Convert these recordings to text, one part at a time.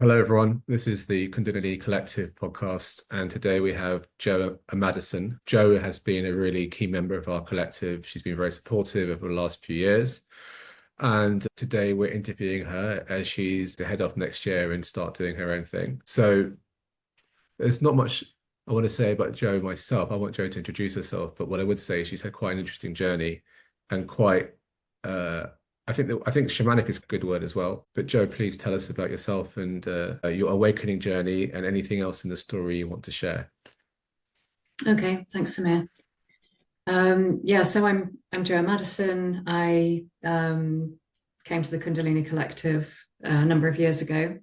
Hello, everyone. This is the Kundalini Collective podcast, and today we have Jo and Madison. Jo has been a really key member of our collective. She's been very supportive over the last few years, and today we're interviewing her as she's to head off next year and start doing her own thing. So there's not much I want to say about Jo myself. I want Jo to introduce herself, but what I would say is she's had quite an interesting journey and quite uh I think shamanic is a good word as well. But Jo, please tell us about yourself and your awakening journey and anything else in the story you want to share. Okay, thanks, Samir. Yeah, so I'm Joanne Madison. I came to the Kundalini Collective a number of years ago.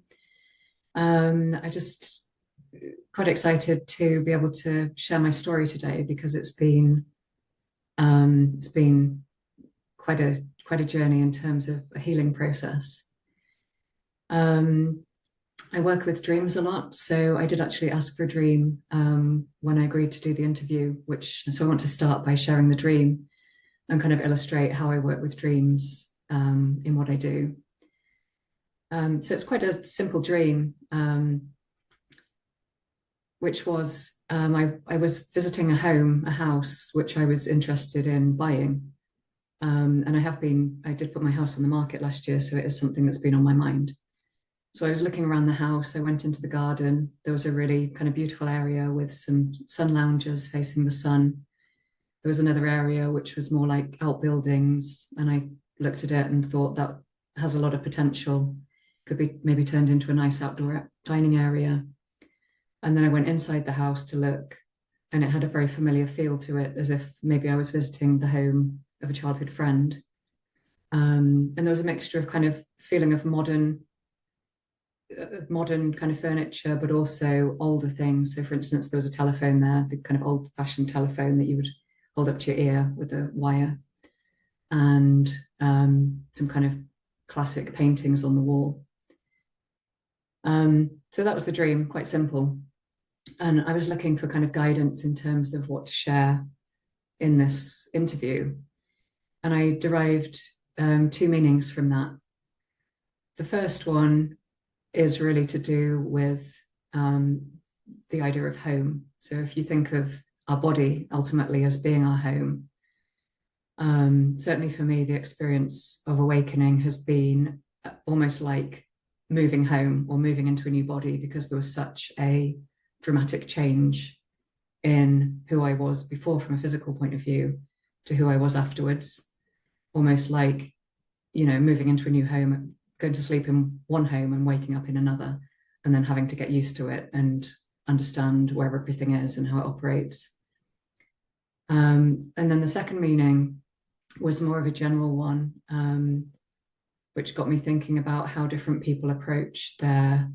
I just quite excited to be able to share my story today because it's been quite a journey in terms of a healing process. Um, I work with dreams a lot, so I did actually ask for a dream when I agreed to do the interview, so I want to start by sharing the dream and kind of illustrate how I work with dreams in what I do. So it's quite a simple dream, which was I was visiting a house, which I was interested in buying. And I did put my house on the market last year, so it is something that's been on my mind. So I was looking around the house. I went into the garden. There was a really kind of beautiful area with some sun loungers facing the sun. There was another area which was more like outbuildings. And I looked at it and thought that has a lot of potential. Could be maybe turned into a nice outdoor dining area. And then I went inside the house to look, and it had a very familiar feel to it, as if maybe I was visiting the home of a childhood friend. And there was a mixture of kind of feeling of modern kind of furniture, but also older things. So, for instance, there was a telephone there, the kind of old-fashioned telephone that you would hold up to your ear with a wire, and some kind of classic paintings on the wall. So that was the dream, quite simple. And I was looking for kind of guidance in terms of what to share in this interview. And I derived two meanings from that. The first one is really to do with the idea of home. So if you think of our body ultimately as being our home, certainly for me, the experience of awakening has been almost like moving home or moving into a new body, because there was such a dramatic change in who I was before from a physical point of view to who I was afterwards. Almost like, moving into a new home, going to sleep in one home and waking up in another, and then having to get used to it and understand where everything is and how it operates. And then the second meaning was more of a general one, which got me thinking about how different people approach their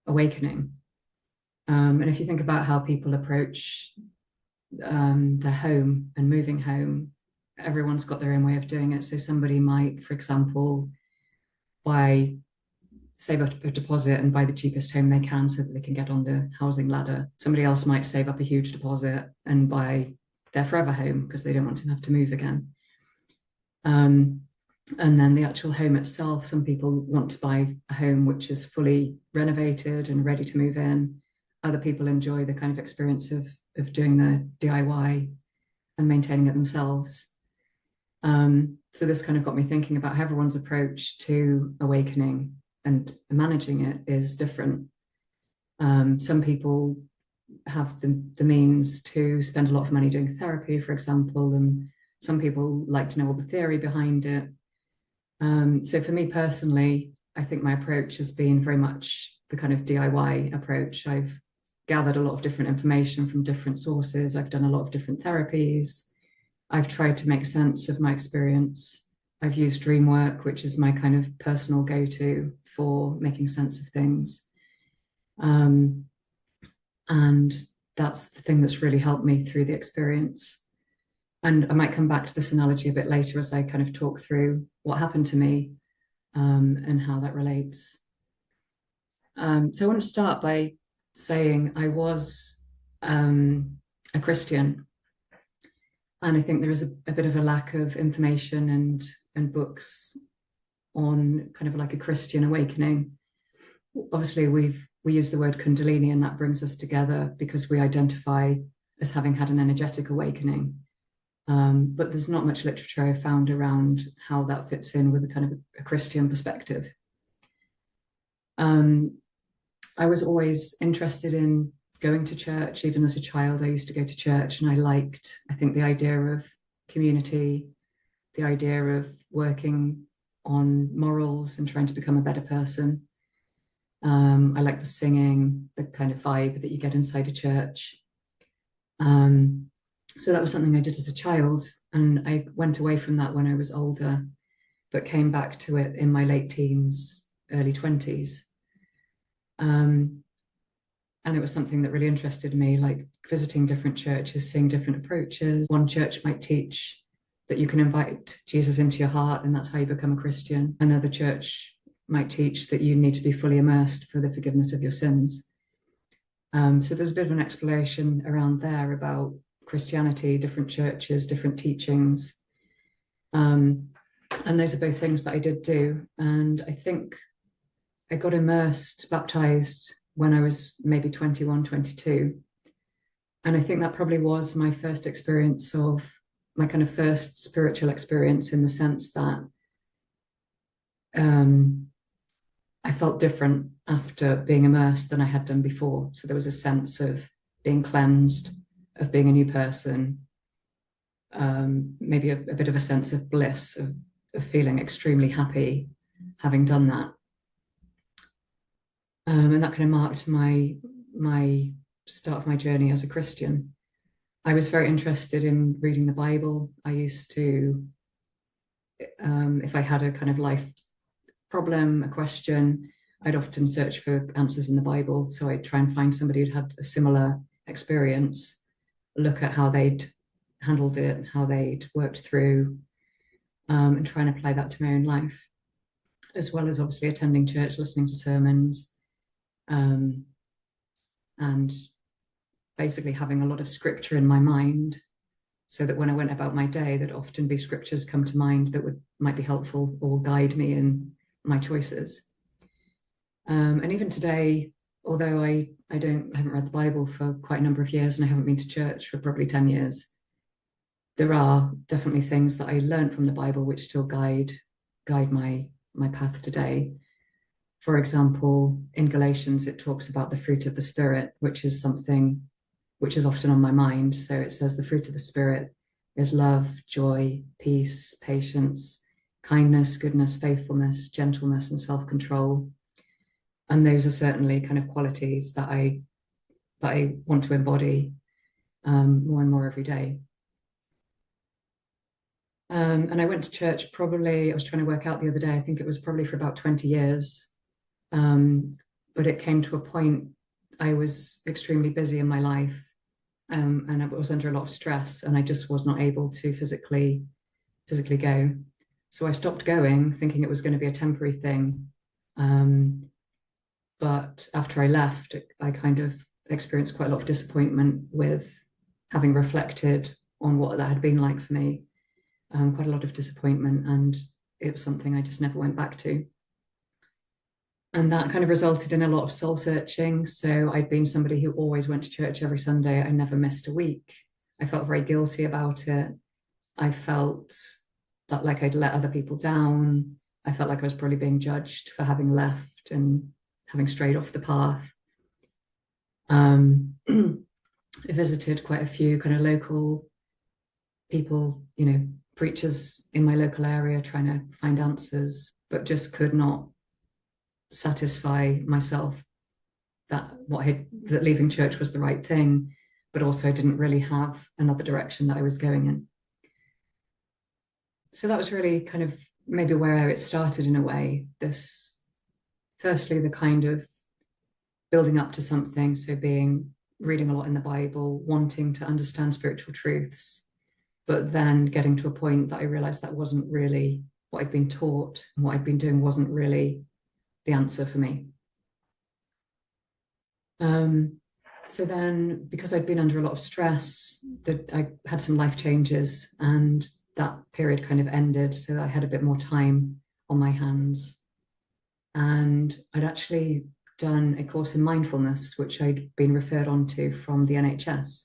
awakening. And if you think about how people approach their home and moving home, everyone's got their own way of doing it. So somebody might, for example, save up a deposit and buy the cheapest home they can so that they can get on the housing ladder. Somebody else might save up a huge deposit and buy their forever home because they don't want to have to move again. And then the actual home itself, some people want to buy a home which is fully renovated and ready to move in. Other people enjoy the kind of experience of doing the DIY and maintaining it themselves. So this kind of got me thinking about how everyone's approach to awakening and managing it is different. Some people have the means to spend a lot of money doing therapy, for example, and some people like to know all the theory behind it. So for me personally, I think my approach has been very much the kind of DIY approach. I've gathered a lot of different information from different sources. I've done a lot of different therapies. I've tried to make sense of my experience. I've used dreamwork, which is my kind of personal go-to for making sense of things. And that's the thing that's really helped me through the experience. And I might come back to this analogy a bit later as I kind of talk through what happened to me and how that relates. So I want to start by saying I was a Christian. And I think there is a bit of a lack of information and books on kind of like a Christian awakening. obviously we use the word Kundalini, and that brings us together because we identify as having had an energetic awakening. But there's not much literature I've found around how that fits in with a kind of a Christian perspective. I was always interested in going to church. Even as a child, I used to go to church, and I think the idea of community, the idea of working on morals and trying to become a better person. I like the singing, the kind of vibe that you get inside a church. So that was something I did as a child, and I went away from that when I was older, but came back to it in my late teens, early 20s. And it was something that really interested me, like visiting different churches, seeing different approaches. One church might teach that you can invite Jesus into your heart, and that's how you become a Christian. Another church might teach that you need to be fully immersed for the forgiveness of your sins. So there's a bit of an exploration around there about Christianity, different churches, different teachings. And those are both things that I did do. And I think I got immersed, baptized when I was maybe 21, 22. And I think that probably was my first experience of my kind of first spiritual experience, in the sense that I felt different after being immersed than I had done before. So there was a sense of being cleansed, of being a new person, maybe a bit of a sense of bliss, of feeling extremely happy having done that. And that kind of marked my start of my journey as a Christian. I was very interested in reading the Bible. I used to, if I had a kind of life problem, a question, I'd often search for answers in the Bible. So I'd try and find somebody who'd had a similar experience, look at how they'd handled it, how they'd worked through, and try and apply that to my own life, as well as obviously attending church, listening to sermons, and basically having a lot of scripture in my mind, so that when I went about my day, there'd often be scriptures come to mind that might be helpful or guide me in my choices. And even today, although I haven't read the Bible for quite a number of years, and I haven't been to church for probably 10 years, there are definitely things that I learned from the Bible which still guide my path today. For example, in Galatians, it talks about the fruit of the Spirit, which is something which is often on my mind. So it says the fruit of the Spirit is love, joy, peace, patience, kindness, goodness, faithfulness, gentleness, and self-control. And those are certainly kind of qualities that I want to embody more and more every day. And I went to church I was trying to work out the other day, I think it was probably for about 20 years. But it came to a point, I was extremely busy in my life, and I was under a lot of stress, and I just was not able to physically go. So I stopped going, thinking it was going to be a temporary thing. But after I left, I kind of experienced quite a lot of disappointment with having reflected on what that had been like for me. Quite a lot of disappointment, and it was something I just never went back to. And that kind of resulted in a lot of soul searching. So I'd been somebody who always went to church every Sunday. I never missed a week. I felt very guilty about it. I felt that like I'd let other people down. I felt like I was probably being judged for having left and having strayed off the path. I visited quite a few kind of local people, preachers in my local area, trying to find answers, but just could not satisfy myself that leaving church was the right thing, but also I didn't really have another direction that I was going in. So that was really kind of maybe where it started in a way. This, firstly, the kind of building up to something, so reading a lot in the Bible, wanting to understand spiritual truths, but then getting to a point that I realized that wasn't really what I'd been taught, and what I'd been doing wasn't really the answer for me. So then, because I'd been under a lot of stress, that I had some life changes, and that period kind of ended, so I had a bit more time on my hands. And I'd actually done a course in mindfulness, which I'd been referred on to from the NHS.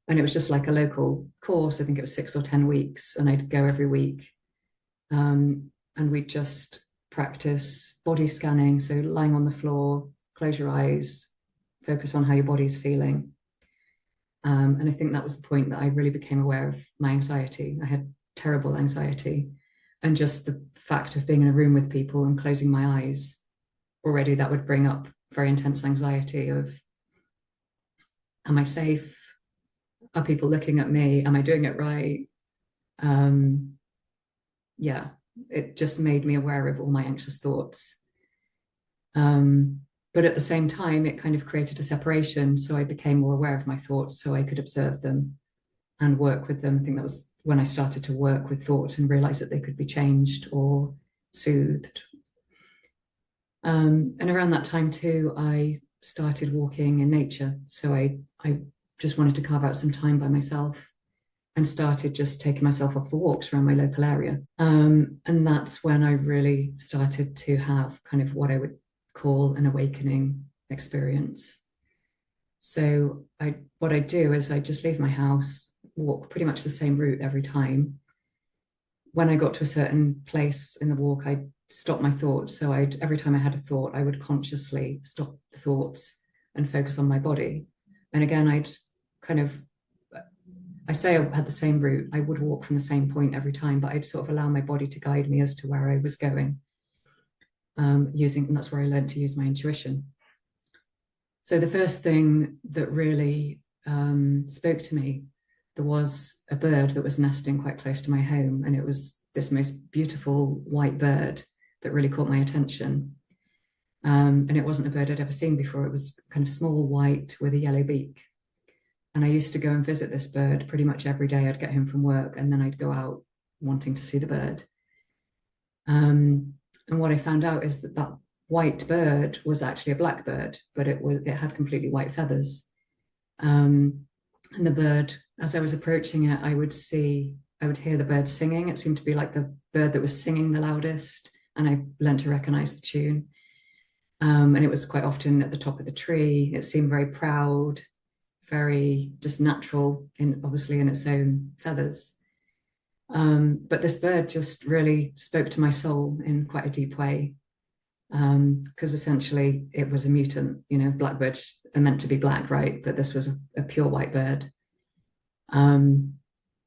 And it was just like a local course. I think it was 6 or 10 weeks, and I'd go every week. And we'd just practice body scanning. So lying on the floor, close your eyes, focus on how your body's feeling. And I think that was the point that I really became aware of my anxiety. I had terrible anxiety. And just the fact of being in a room with people and closing my eyes, already that would bring up very intense anxiety of, am I safe? Are people looking at me? Am I doing it right? Yeah, it just made me aware of all my anxious thoughts. But at the same time, it kind of created a separation. So I became more aware of my thoughts so I could observe them and work with them. I think that was when I started to work with thoughts and realize that they could be changed or soothed. And around that time too, I started walking in nature. So I just wanted to carve out some time by myself and started just taking myself off for walks around my local area. And that's when I really started to have kind of what I would call an awakening experience. So what I do is I just leave my house, walk pretty much the same route every time. When I got to a certain place in the walk, I'd stop my thoughts. So every time I had a thought, I would consciously stop the thoughts and focus on my body. And again, I say I had the same route. I would walk from the same point every time, but I'd sort of allow my body to guide me as to where I was going. And that's where I learned to use my intuition. So the first thing that really spoke to me, there was a bird that was nesting quite close to my home, and it was this most beautiful white bird that really caught my attention. And it wasn't a bird I'd ever seen before. It was kind of small white with a yellow beak. And I used to go and visit this bird pretty much every day. I'd get home from work and then I'd go out wanting to see the bird. And what I found out is that white bird was actually a black bird, but it had completely white feathers. And the bird, as I was approaching it, I would hear the bird singing. It seemed to be like the bird that was singing the loudest, and I learned to recognize the tune. And it was quite often at the top of the tree. It seemed very proud, very just natural, obviously in its own feathers. But this bird just really spoke to my soul in quite a deep way, because essentially it was a mutant. Blackbirds are meant to be black, right? But this was a pure white bird. And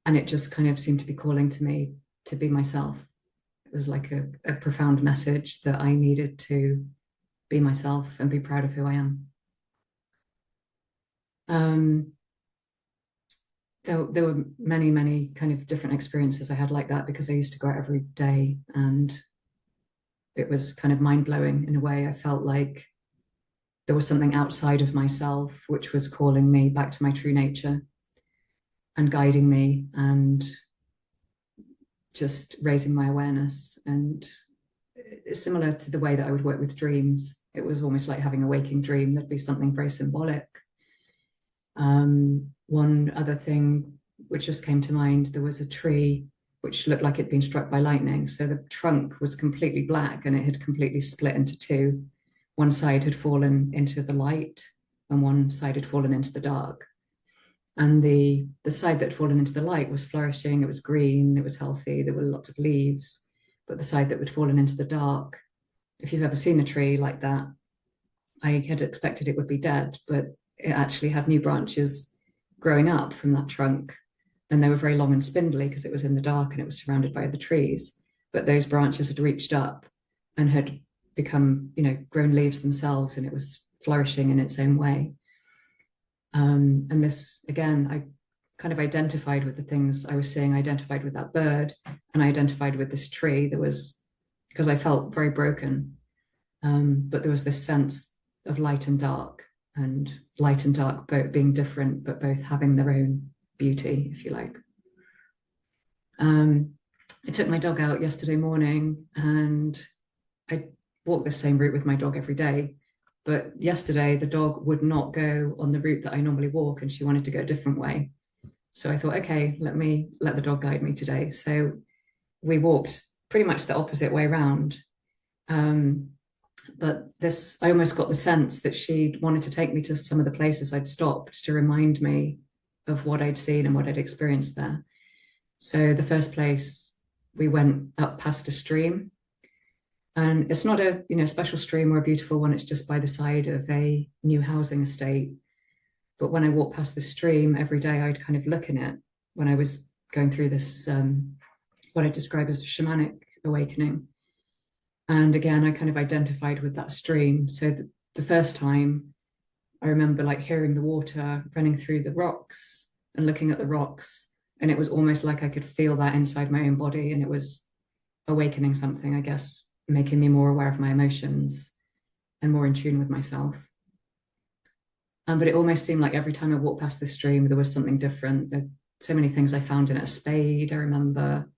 it just kind of seemed to be calling to me to be myself. It was like a profound message that I needed to be myself and be proud of who I am. There were many, many kind of different experiences I had like that, because I used to go out every day, and it was kind of mind-blowing in a way. I felt like there was something outside of myself which was calling me back to my true nature and guiding me and just raising my awareness. And it's similar to the way that I would work with dreams. It was almost like having a waking dream. There'd be something very symbolic. One other thing which just came to mind, there was a tree which looked like it'd been struck by lightning. So the trunk was completely black and it had completely split into two. One side had fallen into the light and one side had fallen into the dark. And the side that had fallen into the light was flourishing. It was green, it was healthy, there were lots of leaves. But the side that had fallen into the dark, if you've ever seen a tree like that, I had expected it would be dead, but it actually had new branches growing up from that trunk. And they were very long and spindly because it was in the dark and it was surrounded by other trees. But those branches had reached up and had become, grown leaves themselves, and it was flourishing in its own way. And this, again, I kind of identified with the things I was seeing. I identified with that bird, and I identified with this tree. Because I felt very broken, but there was this sense of light and dark both being different, but both having their own beauty, if you like. I took my dog out yesterday morning, and I walk the same route with my dog every day. But yesterday, the dog would not go on the route that I normally walk, and she wanted to go a different way. So I thought, okay, let the dog guide me today. So we walked pretty much the opposite way around. But this, I almost got the sense that she wanted to take me to some of the places I'd stopped to remind me of what I'd seen and what I'd experienced there. So the first place, we went up past a stream, and it's not a special stream or a beautiful one. It's just by the side of a new housing estate. But when I walked past the stream every day, I'd kind of look in it when I was going through this, what I describe as a shamanic awakening. And again, I kind of identified with that stream. So the first time, I remember like hearing the water running through the rocks and looking at the rocks. And it was almost like I could feel that inside my own body. And it was awakening something, I guess, making me more aware of my emotions and more in tune with myself. But it almost seemed like every time I walked past the stream, there was something different. There so many things I found in it: a spade, I remember,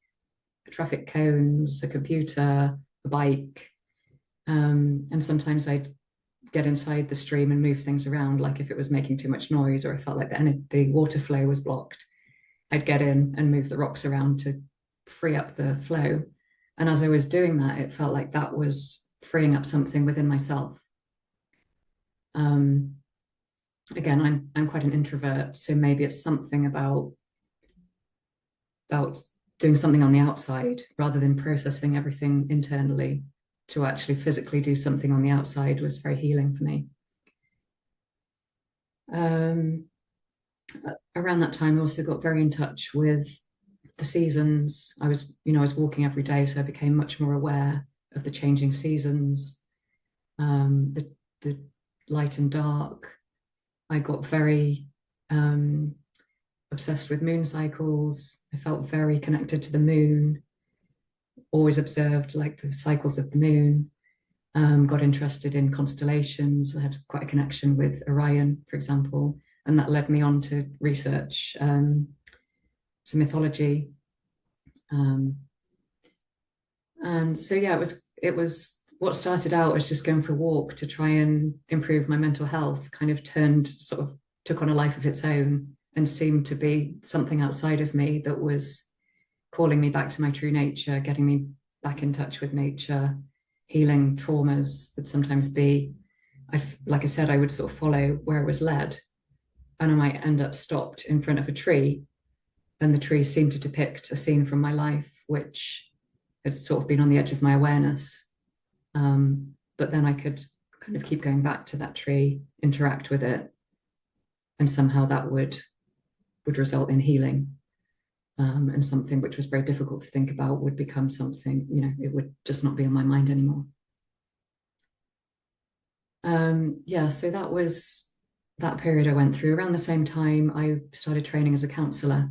traffic cones, a computer, a bike. And sometimes I'd get inside the stream and move things around, like if it was making too much noise or I felt like the water flow was blocked, I'd get in and move the rocks around to free up the flow. And as I was doing that, it felt like that was freeing up something within myself. Again, I'm quite an introvert, so maybe it's something about doing something on the outside rather than processing everything internally. To actually physically do something on the outside was very healing for me. Around that time, I also got very in touch with the seasons. I was walking every day, so I became much more aware of the changing seasons, the light and dark. I got very obsessed with moon cycles. I felt very connected to the moon, always observed like the cycles of the moon. Got interested in constellations. I had quite a connection with Orion, for example, and that led me on to research some mythology. And so, yeah, it was what started out as just going for a walk to try and improve my mental health, kind of took on a life of its own and seemed to be something outside of me that was calling me back to my true nature, getting me back in touch with nature, healing traumas that sometimes be, like I said, I would sort of follow where it was led, and I might end up stopped in front of a tree, and the tree seemed to depict a scene from my life, which has sort of been on the edge of my awareness. But then I could kind of keep going back to that tree, interact with it, and somehow that would result in healing. And something which was very difficult to think about would become something, it would just not be on my mind anymore. So that was that period I went through. Around the same time, I started training as a counsellor.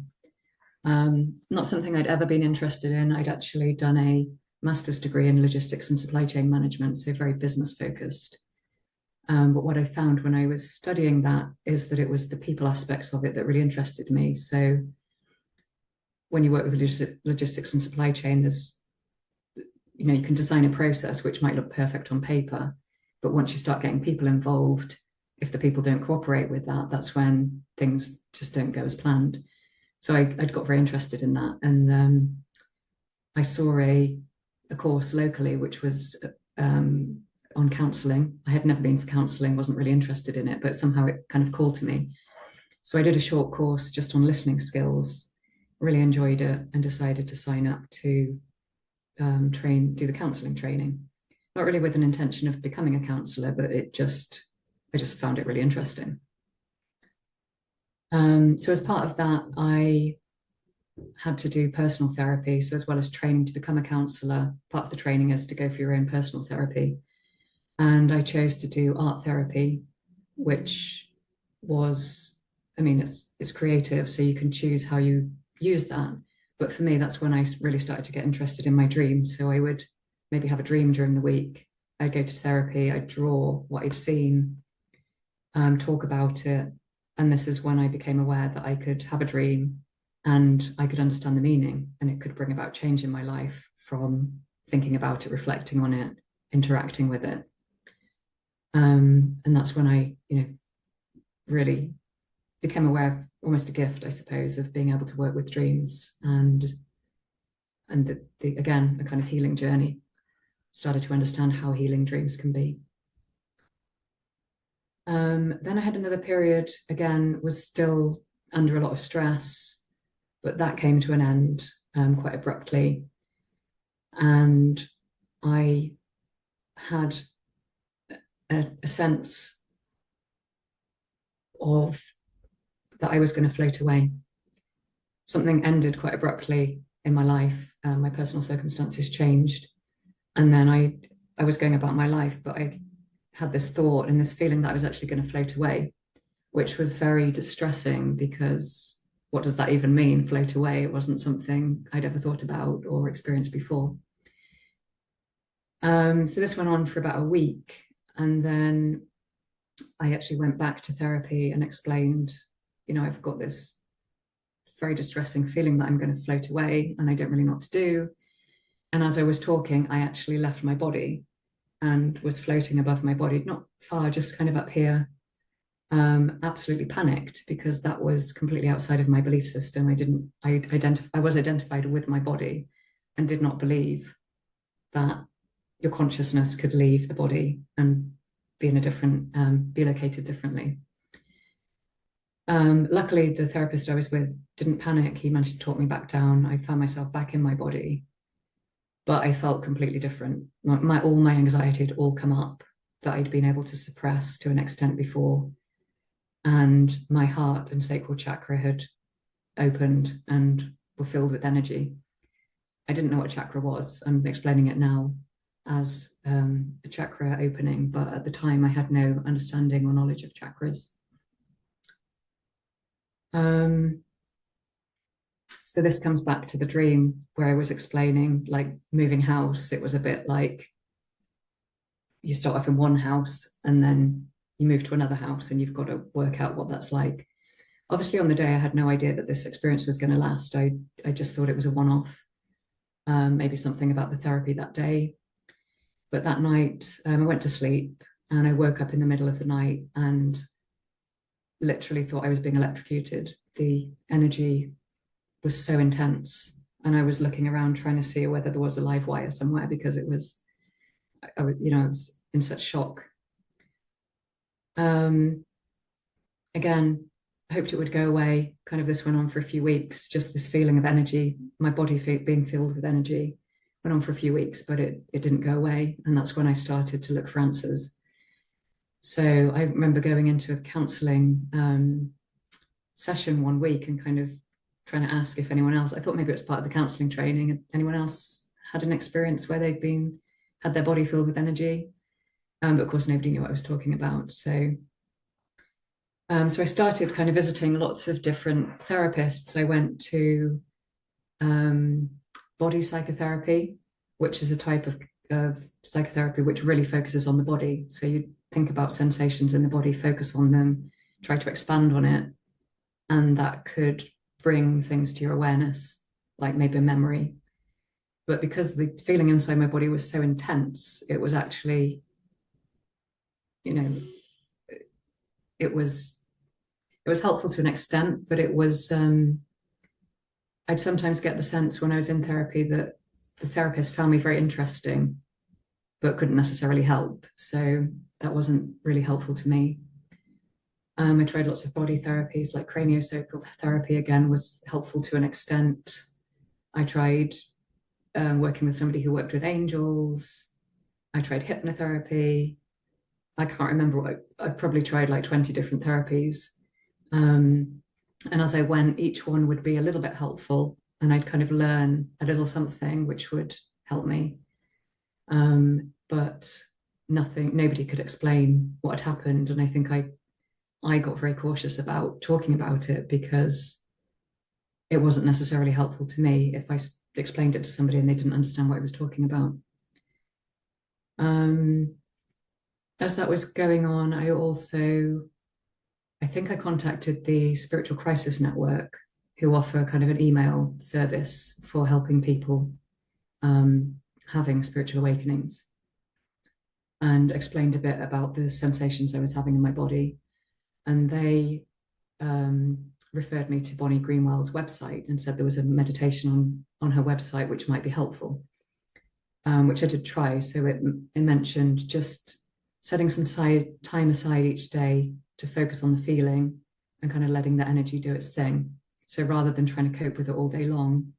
Not something I'd ever been interested in. I'd actually done a master's degree in logistics and supply chain management, so very business focused. But what I found when I was studying that is that it was the people aspects of it that really interested me. So when you work with logistics and supply chain, there's, you can design a process which might look perfect on paper, but once you start getting people involved, if the people don't cooperate with that, that's when things just don't go as planned. So I'd got very interested in that, and I saw a course locally which was on counselling. I had never been for counselling, wasn't really interested in it, but somehow it kind of called to me. So I did a short course just on listening skills, really enjoyed it, and decided to sign up to do the counselling training. Not really with an intention of becoming a counsellor, but I just found it really interesting. So as part of that, I had to do personal therapy. So as well as training to become a counsellor, part of the training is to go for your own personal therapy. And I chose to do art therapy, which was, it's creative, so you can choose how you use that. But for me, that's when I really started to get interested in my dreams. So I would maybe have a dream during the week. I'd go to therapy, I'd draw what I'd seen, talk about it. And this is when I became aware that I could have a dream and I could understand the meaning, and it could bring about change in my life from thinking about it, reflecting on it, interacting with it. And that's when I, really became aware of almost a gift, I suppose, of being able to work with dreams, and again, a kind of healing journey. started to understand how healing dreams can be. Then I had another period, again, was still under a lot of stress, but that came to an end quite abruptly. And I had a sense of that I was going to float away. Something ended quite abruptly in my life. My personal circumstances changed. And then I was going about my life, but I had this thought and this feeling that I was actually going to float away, which was very distressing, because what does that even mean, float away? It wasn't something I'd ever thought about or experienced before. So this went on for about a week. And then I actually went back to therapy and explained, I've got this very distressing feeling that I'm going to float away and I don't really know what to do. And as I was talking, I actually left my body and was floating above my body, not far, just kind of up here. Absolutely panicked, because that was completely outside of my belief system. I was identified with my body and did not believe that your consciousness could leave the body and be in a different, be located differently. Luckily, the therapist I was with didn't panic. He managed to talk me back down. I found myself back in my body, but I felt completely different. All my anxiety had all come up that I'd been able to suppress to an extent before. And my heart and sacral chakra had opened and were filled with energy. I didn't know what chakra was. I'm explaining it now as a chakra opening, but at the time I had no understanding or knowledge of chakras. So this comes back to the dream where I was explaining, like, moving house. It was a bit like you start off in one house and then you move to another house and you've got to work out what that's like. Obviously, on the day, I had no idea that this experience was going to last. I just thought it was a one-off, maybe something about the therapy that day. But that night, I went to sleep and I woke up in the middle of the night and literally thought I was being electrocuted. The energy was so intense, and I was looking around trying to see whether there was a live wire somewhere, because I was in such shock. Again, I hoped it would go away. Kind of this went on for a few weeks, just this feeling of energy, my body being filled with energy, went on for a few weeks, but it didn't go away. And that's when I started to look for answers. So I remember going into a counseling session one week and kind of trying to ask if anyone else, I thought maybe it was part of the counseling training, anyone else had an experience where they'd had their body filled with energy. But of course, nobody knew what I was talking about. So I started kind of visiting lots of different therapists. I went to body psychotherapy, which is a type of psychotherapy which really focuses on the body. So you think about sensations in the body, focus on them, try to expand on it, and that could bring things to your awareness, like maybe a memory. But because the feeling inside my body was so intense, it was actually, it was helpful to an extent, but it was, I'd sometimes get the sense when I was in therapy that the therapist found me very interesting, but couldn't necessarily help. So that wasn't really helpful to me. I tried lots of body therapies, like craniosacral therapy, again, was helpful to an extent. I tried working with somebody who worked with angels. I tried hypnotherapy. I can't remember I probably tried like 20 different therapies. And as I went, each one would be a little bit helpful, and I'd kind of learn a little something which would help me. But nobody could explain what had happened. And I think I got very cautious about talking about it, because it wasn't necessarily helpful to me if I explained it to somebody and they didn't understand what I was talking about. As that was going on, I think I contacted the Spiritual Crisis Network, who offer kind of an email service for helping people having spiritual awakenings, and explained a bit about the sensations I was having in my body. And they referred me to Bonnie Greenwell's website and said there was a meditation on her website which might be helpful. which I did try. So it mentioned just setting some time aside each day to focus on the feeling and kind of letting that energy do its thing. So rather than trying to cope with it all day long,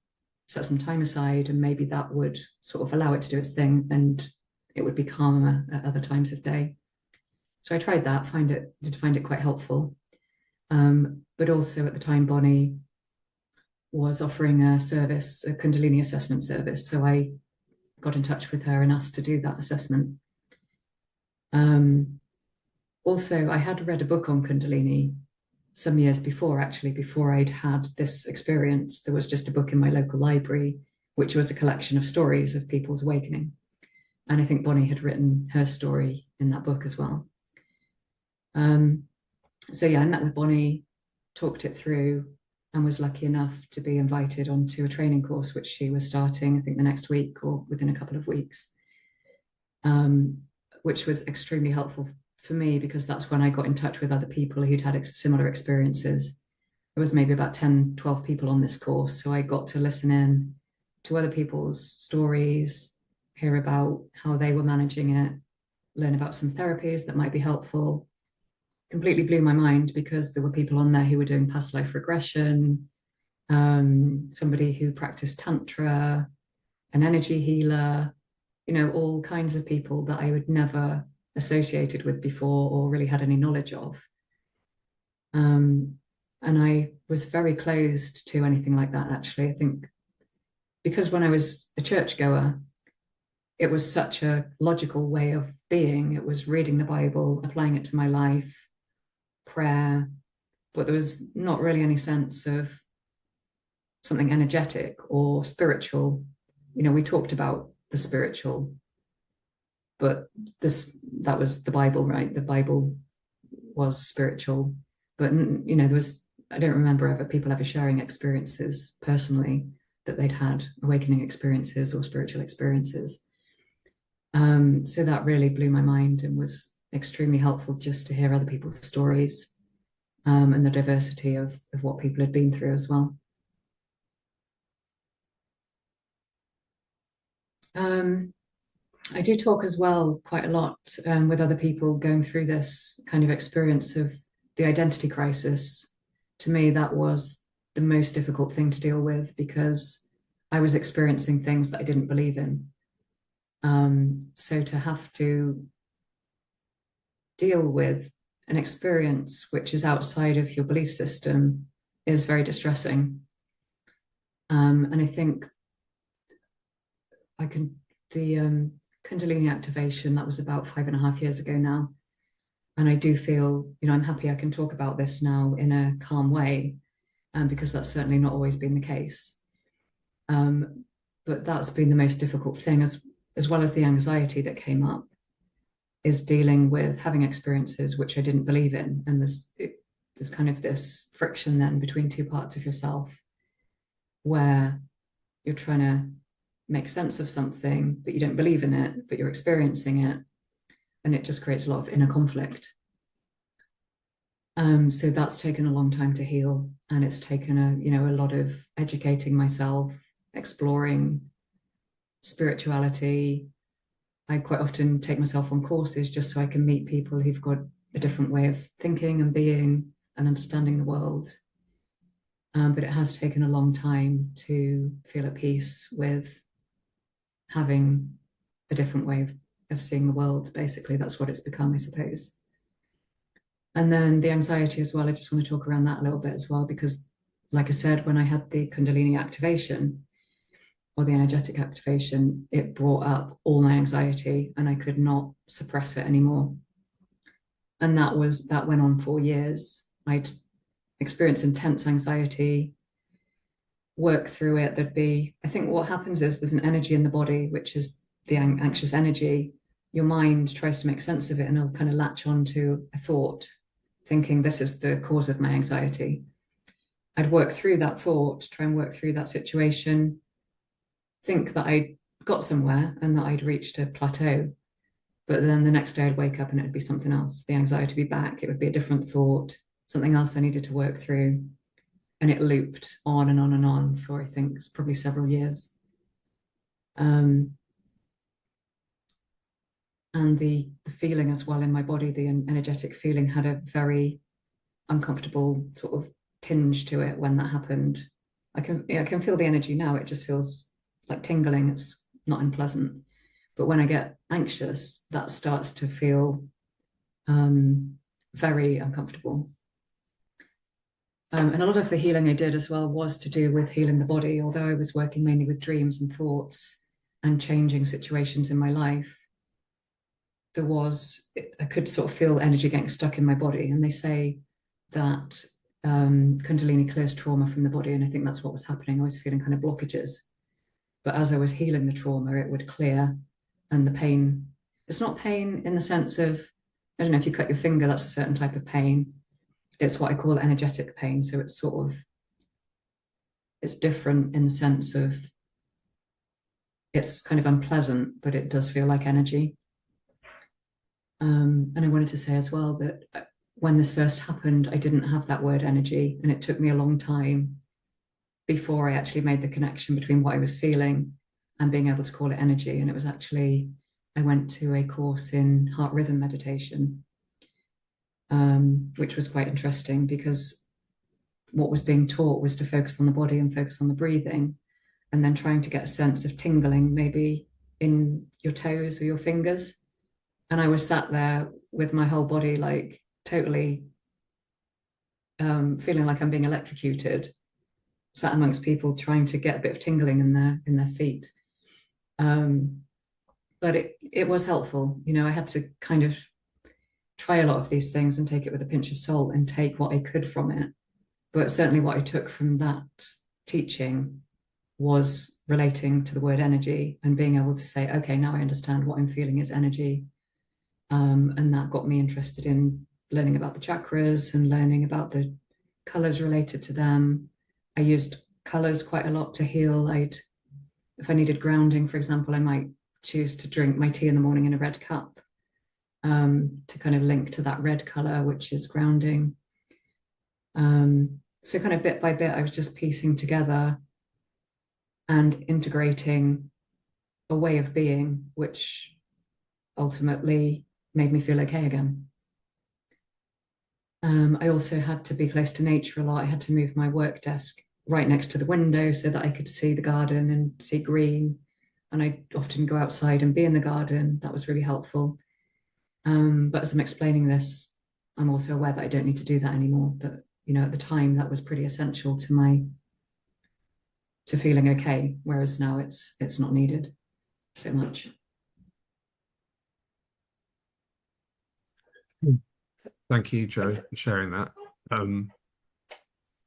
set some time aside, and maybe that would sort of allow it to do its thing, and it would be calmer at other times of day. So I tried that, did find it quite helpful. But also at the time, Bonnie was offering a service, a Kundalini assessment service. So I got in touch with her and asked to do that assessment. Also, I had read a book on Kundalini some years before, actually, before I'd had this experience. There was just a book in my local library, which was a collection of stories of people's awakening. And I think Bonnie had written her story in that book as well. So yeah, I met with Bonnie, talked it through, and was lucky enough to be invited onto a training course, which she was starting, I think, the next week or within a couple of weeks, which was extremely helpful for me, because that's when I got in touch with other people who'd had similar experiences. There was maybe about 10, 12 people on this course. So I got to listen in to other people's stories, hear about how they were managing it, learn about some therapies that might be helpful. Completely blew my mind, because there were people on there who were doing past life regression, somebody who practiced Tantra, an energy healer, all kinds of people that I would never associated with before or really had any knowledge of. And I was very closed to anything like that, actually. I think because when I was a churchgoer, it was such a logical way of being. It was reading the Bible, applying it to my life, prayer, but there was not really any sense of something energetic or spiritual. We talked about the spiritual, but that was the Bible, right? The Bible was spiritual, but I don't remember people ever sharing experiences personally that they'd had awakening experiences or spiritual experiences. So that really blew my mind and was extremely helpful, just to hear other people's stories, and the diversity of what people had been through as well. I do talk as well quite a lot with other people going through this kind of experience of the identity crisis. To me, that was the most difficult thing to deal with, because I was experiencing things that I didn't believe in. So to have to deal with an experience which is outside of your belief system is very distressing. And I think the Kundalini activation, that was about 5.5 years ago now. And I do feel, I'm happy I can talk about this now in a calm way, because that's certainly not always been the case. But that's been the most difficult thing, as well as the anxiety that came up, is dealing with having experiences which I didn't believe in. And there's kind of this friction then between two parts of yourself, where you're trying to make sense of something, but you don't believe in it, but you're experiencing it. And it just creates a lot of inner conflict. So that's taken a long time to heal. And it's taken a lot of educating myself, exploring spirituality. I quite often take myself on courses just so I can meet people who've got a different way of thinking and being and understanding the world. But it has taken a long time to feel at peace with having a different way of seeing the world. Basically, that's what it's become, I suppose. And then the anxiety as well, I just want to talk around that a little bit as well, because like I said, when I had the Kundalini activation or the energetic activation, it brought up all my anxiety and I could not suppress it anymore. And that went on for years. I'd experience intense anxiety, work through it. I think what happens is there's an energy in the body, which is the anxious energy. Your mind tries to make sense of it, and it'll kind of latch onto a thought, thinking this is the cause of my anxiety. I'd work through that thought, try and work through that situation, think that I got somewhere and that I'd reached a plateau. But then the next day I'd wake up and it would be something else. The anxiety would be back. It would be a different thought, something else I needed to work through. And it looped on and on and on for, I think, probably several years. and the feeling as well in my body, the energetic feeling, had a very uncomfortable sort of tinge to it when that happened. I can feel the energy now. It just feels like tingling. It's not unpleasant. But when I get anxious, that starts to feel very uncomfortable. And a lot of the healing I did as well was to do with healing the body, although I was working mainly with dreams and thoughts and changing situations in my life. I could sort of feel energy getting stuck in my body. And they say that Kundalini clears trauma from the body. And I think that's what was happening. I was feeling kind of blockages. But as I was healing the trauma, it would clear. And the pain, it's not pain in the sense of, I don't know, if you cut your finger, that's a certain type of pain. It's what I call energetic pain. So it's sort of, it's different in the sense of it's kind of unpleasant, but it does feel like energy. And I wanted to say as well that when this first happened, I didn't have that word energy, and it took me a long time before I actually made the connection between what I was feeling and being able to call it energy. And it was actually, I went to a course in heart rhythm meditation, which was quite interesting because what was being taught was to focus on the body and focus on the breathing, and then trying to get a sense of tingling maybe in your toes or your fingers. And I was sat there with my whole body like totally feeling like I'm being electrocuted, sat amongst people trying to get a bit of tingling in their feet. But it was helpful. You know, I had to kind of try a lot of these things and take it with a pinch of salt and take what I could from it. But certainly what I took from that teaching was relating to the word energy and being able to say, okay, now I understand what I'm feeling is energy. And that got me interested in learning about the chakras and learning about the colors related to them. I used colors quite a lot to heal. If I needed grounding, for example, I might choose to drink my tea in the morning in a red cup, to kind of link to that red color, which is grounding. So kind of bit by bit, I was just piecing together and integrating a way of being, which ultimately made me feel okay again. I also had to be close to nature a lot. I had to move my work desk right next to the window so that I could see the garden and see green. And I'd often go outside and be in the garden. That was really helpful. But as I'm explaining this, I'm also aware that I don't need to do that anymore. That, you know, at the time that was pretty essential to feeling okay. Whereas now it's not needed so much. Thank you, Joe, for sharing that.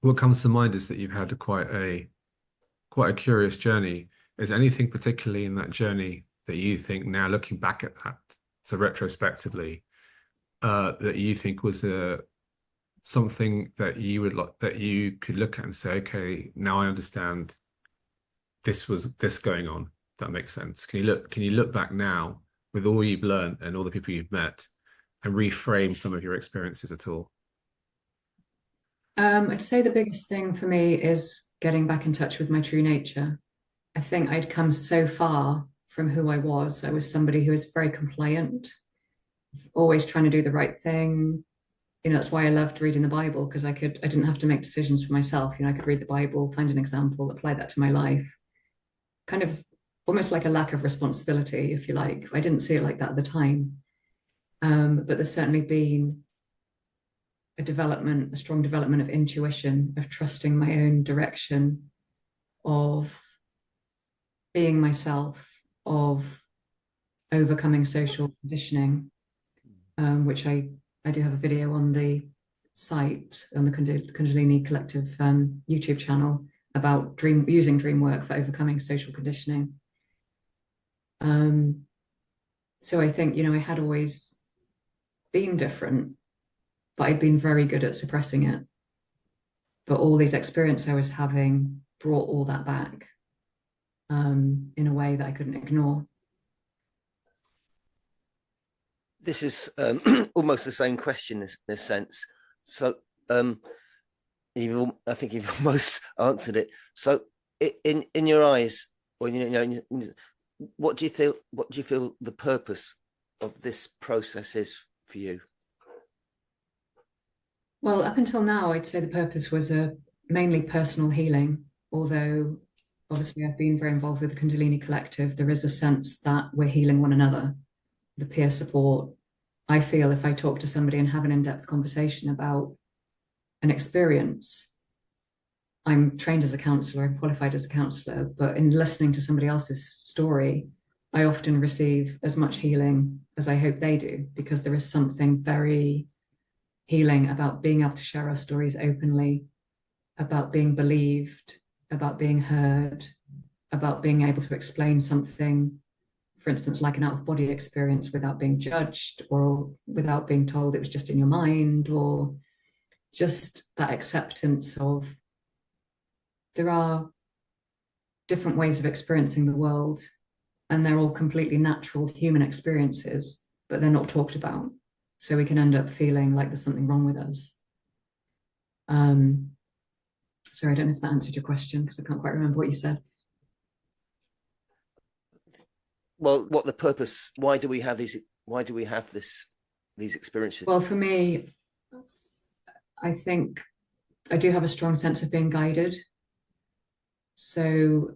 What comes to mind is that you've had quite a curious journey. Is there anything particularly in that journey that you think now, looking back at that, so retrospectively, that you think was something that you would like, that you could look at and say, okay, now I understand this was this going on. That makes sense. Can you look back now with all you've learned and all the people you've met and reframe some of your experiences at all? I'd say the biggest thing for me is getting back in touch with my true nature. I think I'd come so far from who I was. I was somebody who was very compliant, always trying to do the right thing. You know, that's why I loved reading the Bible, because I didn't have to make decisions for myself. You know, I could read the Bible, find an example, apply that to my life. Kind of almost like a lack of responsibility, if you like. I didn't see it like that at the time. But there's certainly been a strong development of intuition, of trusting my own direction, of being myself, of overcoming social conditioning, which I do have a video on the site, on the Kundalini Collective YouTube channel, about using dreamwork for overcoming social conditioning. So I think, you know, I had always been different, but I'd been very good at suppressing it. But all these experiences I was having brought all that back, in a way that I couldn't ignore. This is almost the same question in a sense. So I think you've almost answered it. So in your eyes, or what do you feel the purpose of this process is for you? Well, up until now, I'd say the purpose was mainly personal healing, although obviously I've been very involved with the Kundalini collective. There is a sense that we're healing one another, the peer support. I feel if I talk to somebody and have an in-depth conversation about an experience, I'm trained as a counselor, I'm qualified as a counselor, but in listening to somebody else's story, I often receive as much healing as I hope they do, because there is something very healing about being able to share our stories openly, about being believed, about being heard, about being able to explain something, for instance, like an out-of-body experience, without being judged or without being told it was just in your mind, or just that acceptance of there are different ways of experiencing the world, and they're all completely natural human experiences, but they're not talked about. So we can end up feeling like there's something wrong with us. Sorry, I don't know if that answered your question, because I can't quite remember what you said. Well, what the purpose? Why do we have these? Why do we have these experiences? Well, for me, I think I do have a strong sense of being guided. So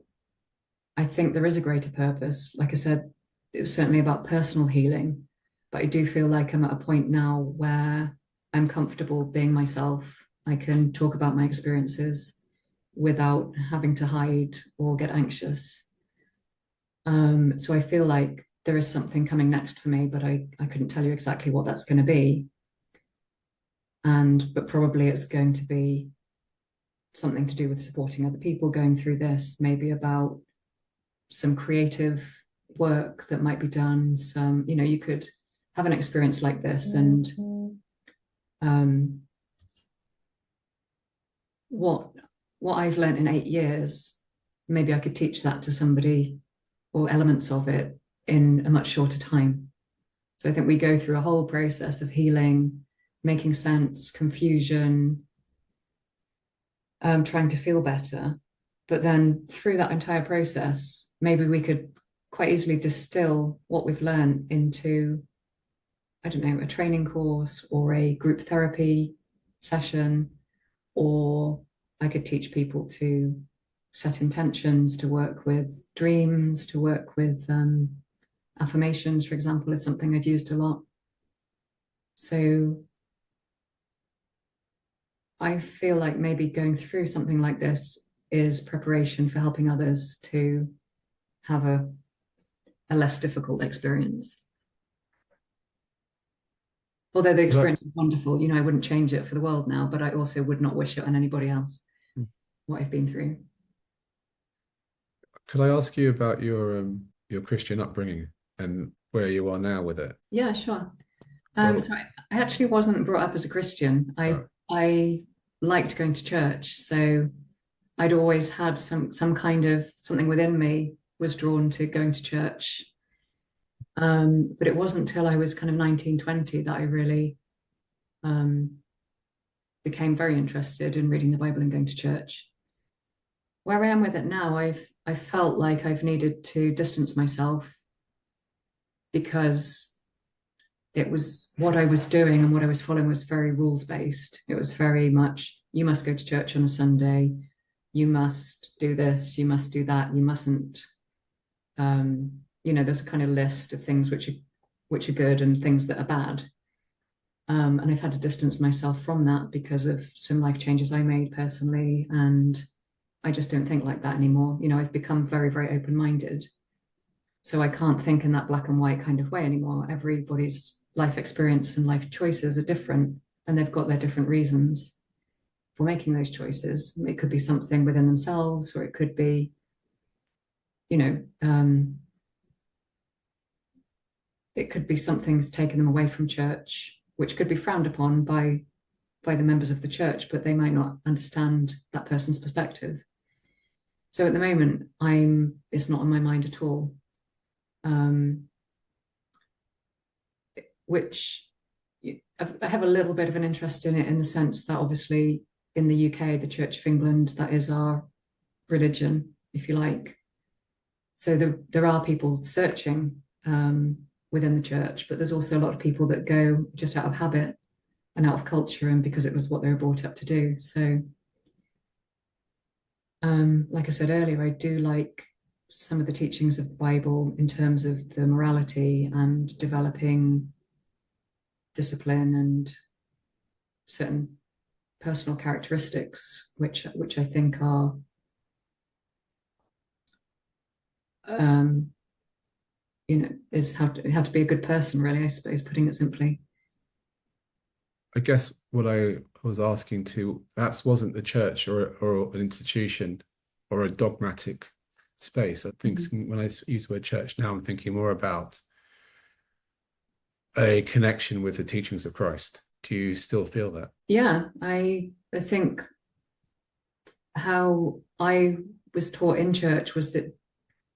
I think there is a greater purpose. Like I said, it was certainly about personal healing, but I do feel like I'm at a point now where I'm comfortable being myself. I can talk about my experiences without having to hide or get anxious. So I feel like there is something coming next for me, but I couldn't tell you exactly what that's going to be. But probably it's going to be something to do with supporting other people going through this, maybe about some creative work that might be done. Some, you could have an experience like this, and what I've learned in 8 years, maybe I could teach that to somebody, or elements of it, in a much shorter time. So I think we go through a whole process of healing, making sense, confusion, trying to feel better. But then through that entire process, maybe we could quite easily distill what we've learned into, I don't know, a training course or a group therapy session, or I could teach people to set intentions, to work with dreams, to work with affirmations, for example, is something I've used a lot. So I feel like maybe going through something like this is preparation for helping others to have a less difficult experience. Although the experience is wonderful, I wouldn't change it for the world now, but I also would not wish it on anybody else, what I've been through. Could I ask you about your Christian upbringing and where you are now with it? Yeah, sure. So I actually wasn't brought up as a Christian. I liked going to church, so I'd always had some kind of something within me was drawn to going to church. But it wasn't until I was kind of 19, 20 that I really became very interested in reading the Bible and going to church. Where I am with it now, I felt like I've needed to distance myself, because it was what I was doing and what I was following was very rules-based. It was very much, you must go to church on a Sunday, you must do this, you must do that, you mustn't, there's a kind of list of things which are good and things that are bad. And I've had to distance myself from that because of some life changes I made personally, and I just don't think like that anymore. I've become very, very open-minded. So I can't think in that black and white kind of way anymore. Everybody's life experience and life choices are different, and they've got their different reasons for making those choices. It could be something within themselves, or it could be, it could be something's taken them away from church, which could be frowned upon by the members of the church, but they might not understand that person's perspective. So at the moment, it's not on my mind at all. Which I have a little bit of an interest in it, in the sense that obviously in the UK, the Church of England, that is our religion, if you like. So there are people searching within the church, but there's also a lot of people that go just out of habit and out of culture and because it was what they were brought up to do. So like I said earlier, I do like some of the teachings of the Bible in terms of the morality and developing discipline and certain personal characteristics, which I think are is how to be a good person, really, I suppose, putting it simply. I guess what I was asking to perhaps wasn't the church or an institution or a dogmatic space. I think when I use the word church now, I'm thinking more about a connection with the teachings of Christ. Do you still feel that? Yeah, I think how I was taught in church was that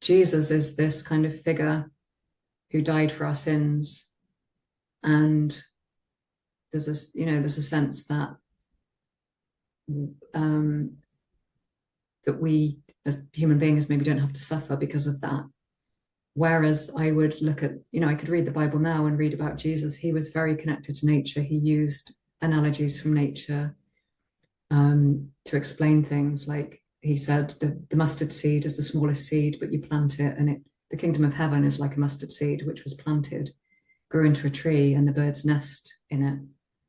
Jesus is this kind of figure who died for our sins, and there's a sense that that we as human beings maybe don't have to suffer because of that. Whereas I would look at, I could read the Bible now and read about Jesus. He was very connected to nature. He used analogies from nature to explain things. Like he said, the mustard seed is the smallest seed, but you plant it, and the kingdom of heaven is like a mustard seed, which was planted, grew into a tree, and the birds nest in it.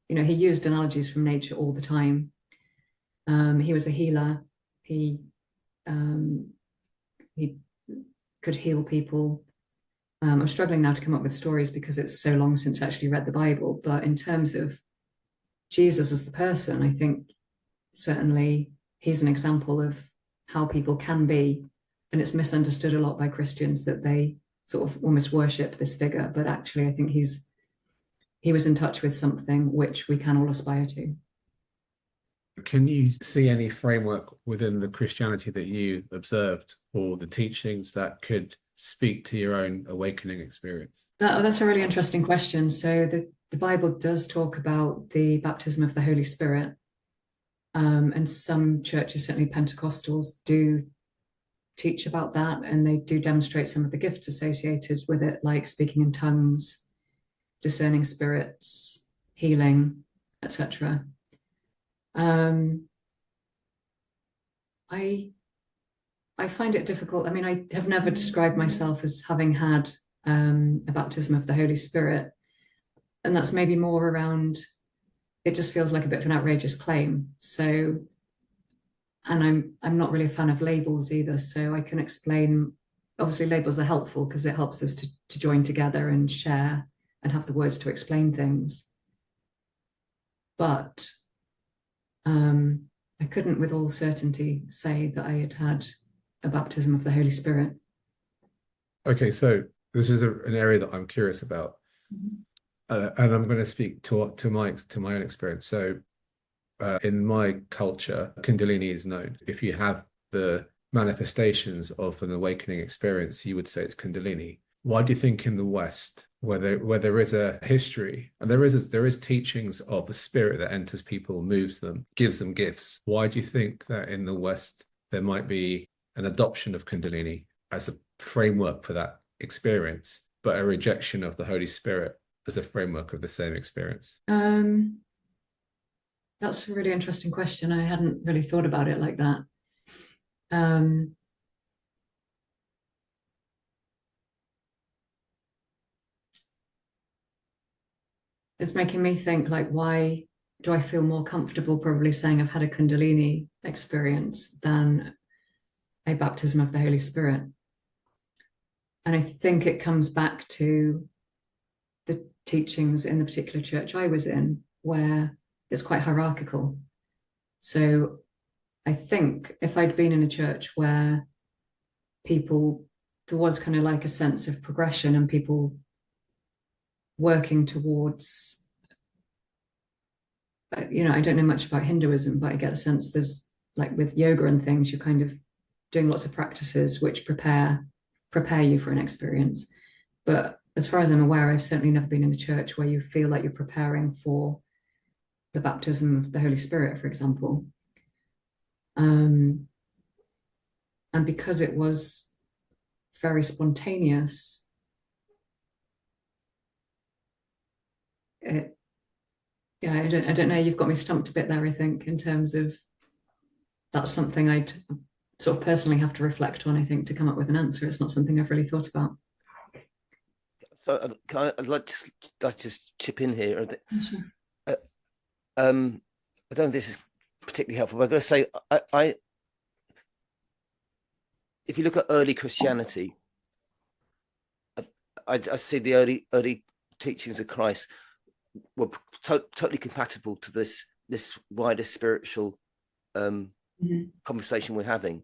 He used analogies from nature all the time. He was a healer. He could heal people. I'm struggling now to come up with stories because it's so long since I actually read the Bible. But in terms of Jesus as the person, I think certainly he's an example of how people can be. And it's misunderstood a lot by Christians that they sort of almost worship this figure. But actually, I think he was in touch with something which we can all aspire to. Can you see any framework within the Christianity that you observed or the teachings that could speak to your own awakening experience? That's a really interesting question. So the Bible does talk about the baptism of the Holy Spirit. And some churches, certainly Pentecostals, do teach about that, and they do demonstrate some of the gifts associated with it, like speaking in tongues, discerning spirits, healing, etc. I find it difficult. I mean, I have never described myself as having had a baptism of the Holy Spirit, and that's maybe more around, it just feels like a bit of an outrageous claim. So, and I'm not really a fan of labels either. So I can explain, obviously labels are helpful because it helps us to join together and share and have the words to explain things. But I couldn't with all certainty say that I had had a baptism of the Holy Spirit. Okay, so this is an area that I'm curious about. And I'm going to speak to my own experience. So in my culture, Kundalini is known. If you have the manifestations of an awakening experience, you would say it's Kundalini. Why do you think in the West, where there is a history and there is teachings of a spirit that enters people, moves them, gives them gifts, why do you think that in the West there might be an adoption of Kundalini as a framework for that experience, but a rejection of the Holy Spirit as a framework of the same experience? That's a really interesting question. I hadn't really thought about it like that. It's making me think, like, why do I feel more comfortable probably saying I've had a Kundalini experience than a baptism of the Holy Spirit? And I think it comes back to the teachings in the particular church I was in, where it's quite hierarchical. So I think if I'd been in a church where there was kind of like a sense of progression and people working towards, I don't know much about Hinduism, but I get a sense there's, like with yoga and things, you're kind of doing lots of practices which prepare you for an experience. But as far as I'm aware, I've certainly never been in a church where you feel like you're preparing for the baptism of the Holy Spirit, for example. And because it was very spontaneous, yeah, I don't know. You've got me stumped a bit there, I think, in terms of that's something I'd sort of personally have to reflect on, I think, to come up with an answer. It's not something I've really thought about. So I'd like to chip in here. Sure. I don't know if this is particularly helpful, but I've got to say, if you look at early Christianity, I see the early teachings of Christ were totally compatible to this wider spiritual conversation we're having.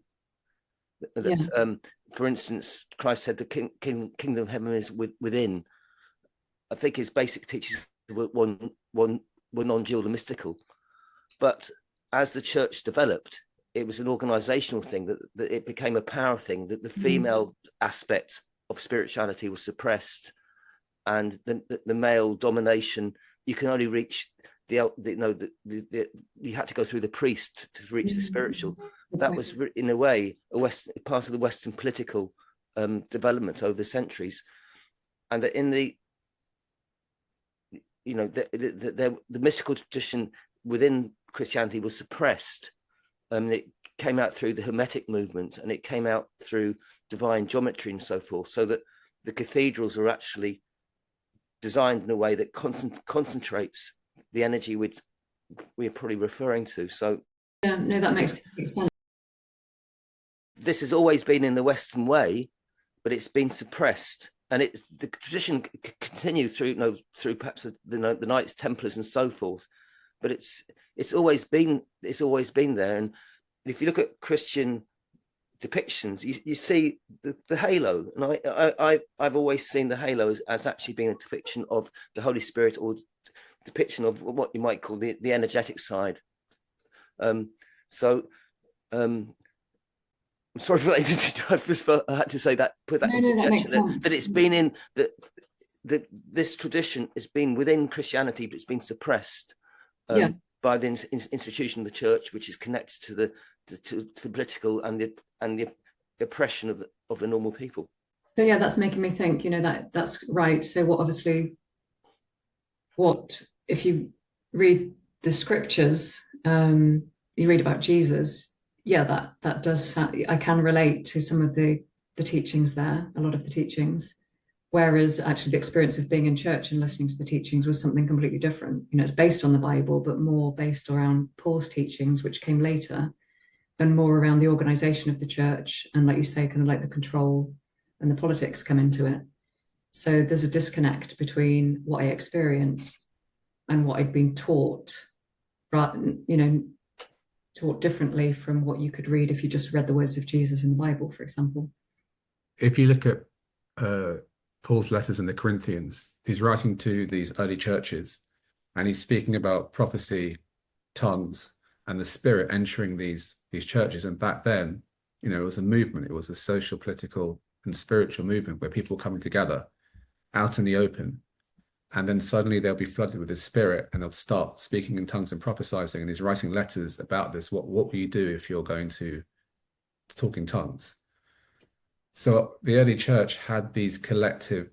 That, for instance, Christ said the kingdom of heaven is within. I think his basic teachings were non-dual and mystical, but as the church developed, it was an organizational thing that it became a power thing, that the female aspect of spirituality was suppressed, and the male domination, you can only reach you had to go through the priest to reach the spiritual. That was in a way part of the Western political development over the centuries, and that in the mystical tradition within Christianity was suppressed. It came out through the Hermetic movement, and it came out through divine geometry and so forth, so that the cathedrals are actually designed in a way that concentrates the energy we're probably referring to. So yeah, no, that makes sense. This has always been in the Western way, but it's been suppressed, and the tradition continued through perhaps the Knights Templars and so forth. But it's always been there. And if you look at Christian depictions, you see the halo, and I've always seen the halo as actually being a depiction of the Holy Spirit, or depiction of what you might call the energetic side. I'm sorry for that. I had to say that, put that interjection, that it's been in this tradition has been within Christianity, but it's been suppressed by the institution of the church, which is connected to the political and the oppression of the normal people. So yeah, that's making me think. That's right. So what if you read the scriptures? You read about Jesus. Yeah, that does sound, I can relate to some of the teachings there, a lot of the teachings, whereas actually the experience of being in church and listening to the teachings was something completely different. It's based on the Bible, but more based around Paul's teachings, which came later, and more around the organization of the church, and like you say, kind of like the control and the politics come into it. So there's a disconnect between what I experienced and what I'd been taught, taught differently from what you could read if you just read the words of Jesus in the Bible, for example. If you look at Paul's letters in the Corinthians, he's writing to these early churches, and he's speaking about prophecy, tongues, and the Spirit entering these churches. And back then, it was a movement. It was a social, political, and spiritual movement where people were coming together out in the open. And then suddenly they'll be flooded with his Spirit, and they'll start speaking in tongues and prophesying. And he's writing letters about this. What will you do if you're going to talk in tongues? So the early church had these collective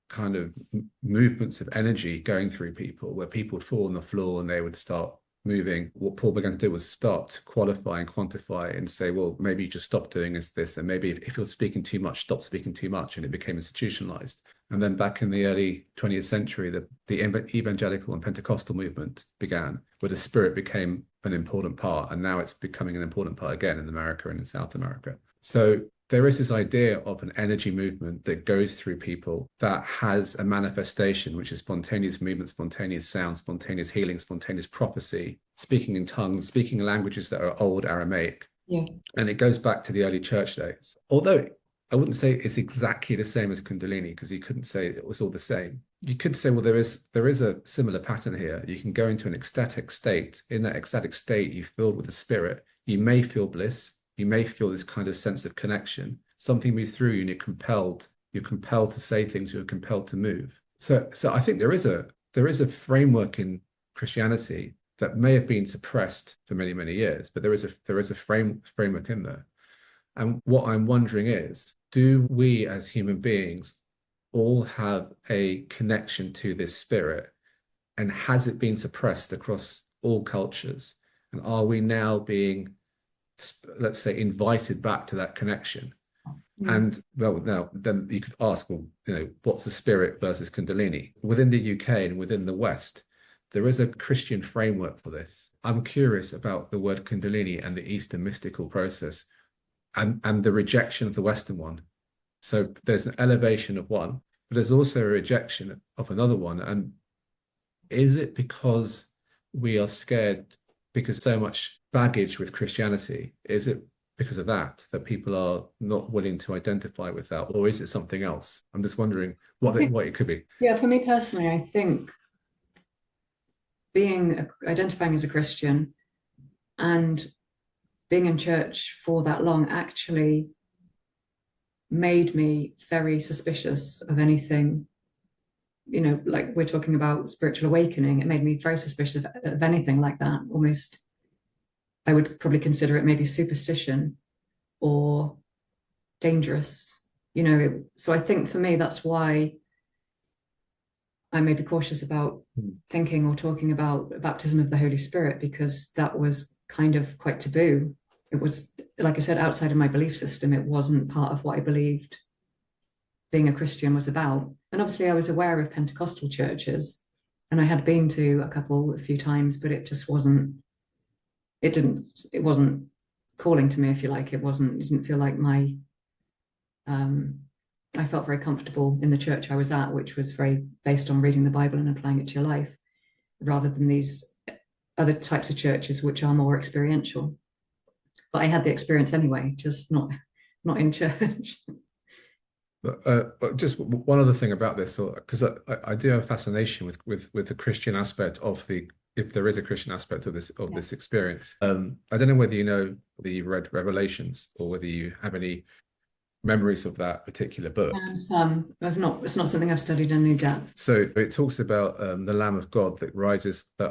kind of movements of energy going through people, where people would fall on the floor and they would start moving. What Paul began to do was start to qualify and quantify and say, well, maybe you just stop doing this. And maybe if you're speaking too much, stop speaking too much. And it became institutionalized. And then back in the early 20th century, the evangelical and Pentecostal movement began, where the Spirit became an important part. And now it's becoming an important part again in America and in South America. So there is this idea of an energy movement that goes through people that has a manifestation, which is spontaneous movement, spontaneous sound, spontaneous healing, spontaneous prophecy, speaking in tongues, speaking languages that are old Aramaic. Yeah. And it goes back to the early church days. Although I wouldn't say it's exactly the same as Kundalini, because you couldn't say it was all the same. You could say, well, there is a similar pattern here. You can go into an ecstatic state. In that ecstatic state, you're filled with the Spirit. You may feel bliss. You may feel this kind of sense of connection. Something moves through you, and you're compelled to say things. You're compelled to move. So I think there is a framework in Christianity that may have been suppressed for many, many years, but there is a framework in there. And what I'm wondering is, do we as human beings all have a connection to this Spirit And has it been suppressed across all cultures? And are we now being, let's say, invited back to that connection? And well, now then you could ask, well, what's the spirit versus Kundalini? Within the UK and within the West, there is a Christian framework for this. I'm curious about the word Kundalini and the Eastern mystical process and the rejection of the Western one. So there's an elevation of one, but there's also a rejection of another one. And is it because we are scared because so much baggage with Christianity? Is it because of that people are not willing to identify with that, or is it something else? I'm just wondering what it could be. Yeah, for me personally, I think identifying as a Christian and being in church for that long actually made me very suspicious of anything, like we're talking about spiritual awakening. It made me very suspicious of anything like that. Almost, I would probably consider it maybe superstition or dangerous, so I think for me, that's why I may be cautious about thinking or talking about baptism of the Holy Spirit, because that was kind of quite taboo. It was, like I said, outside of my belief system. It wasn't part of what I believed being a Christian was about. And obviously I was aware of Pentecostal churches, and I had been to a few times, but it just wasn't calling to me, if you like. It didn't feel like I felt very comfortable in the church I was at, which was very based on reading the Bible and applying it to your life, rather than these other types of churches which are more experiential. But I had the experience anyway, just not in church. But just one other thing about this, because I do have a fascination with the Christian aspect of if there is a Christian aspect of this experience. I don't know whether whether you read Revelations or whether you have any memories of that particular book. Some I've not. It's not something I've studied in any depth. So it talks about the Lamb of God that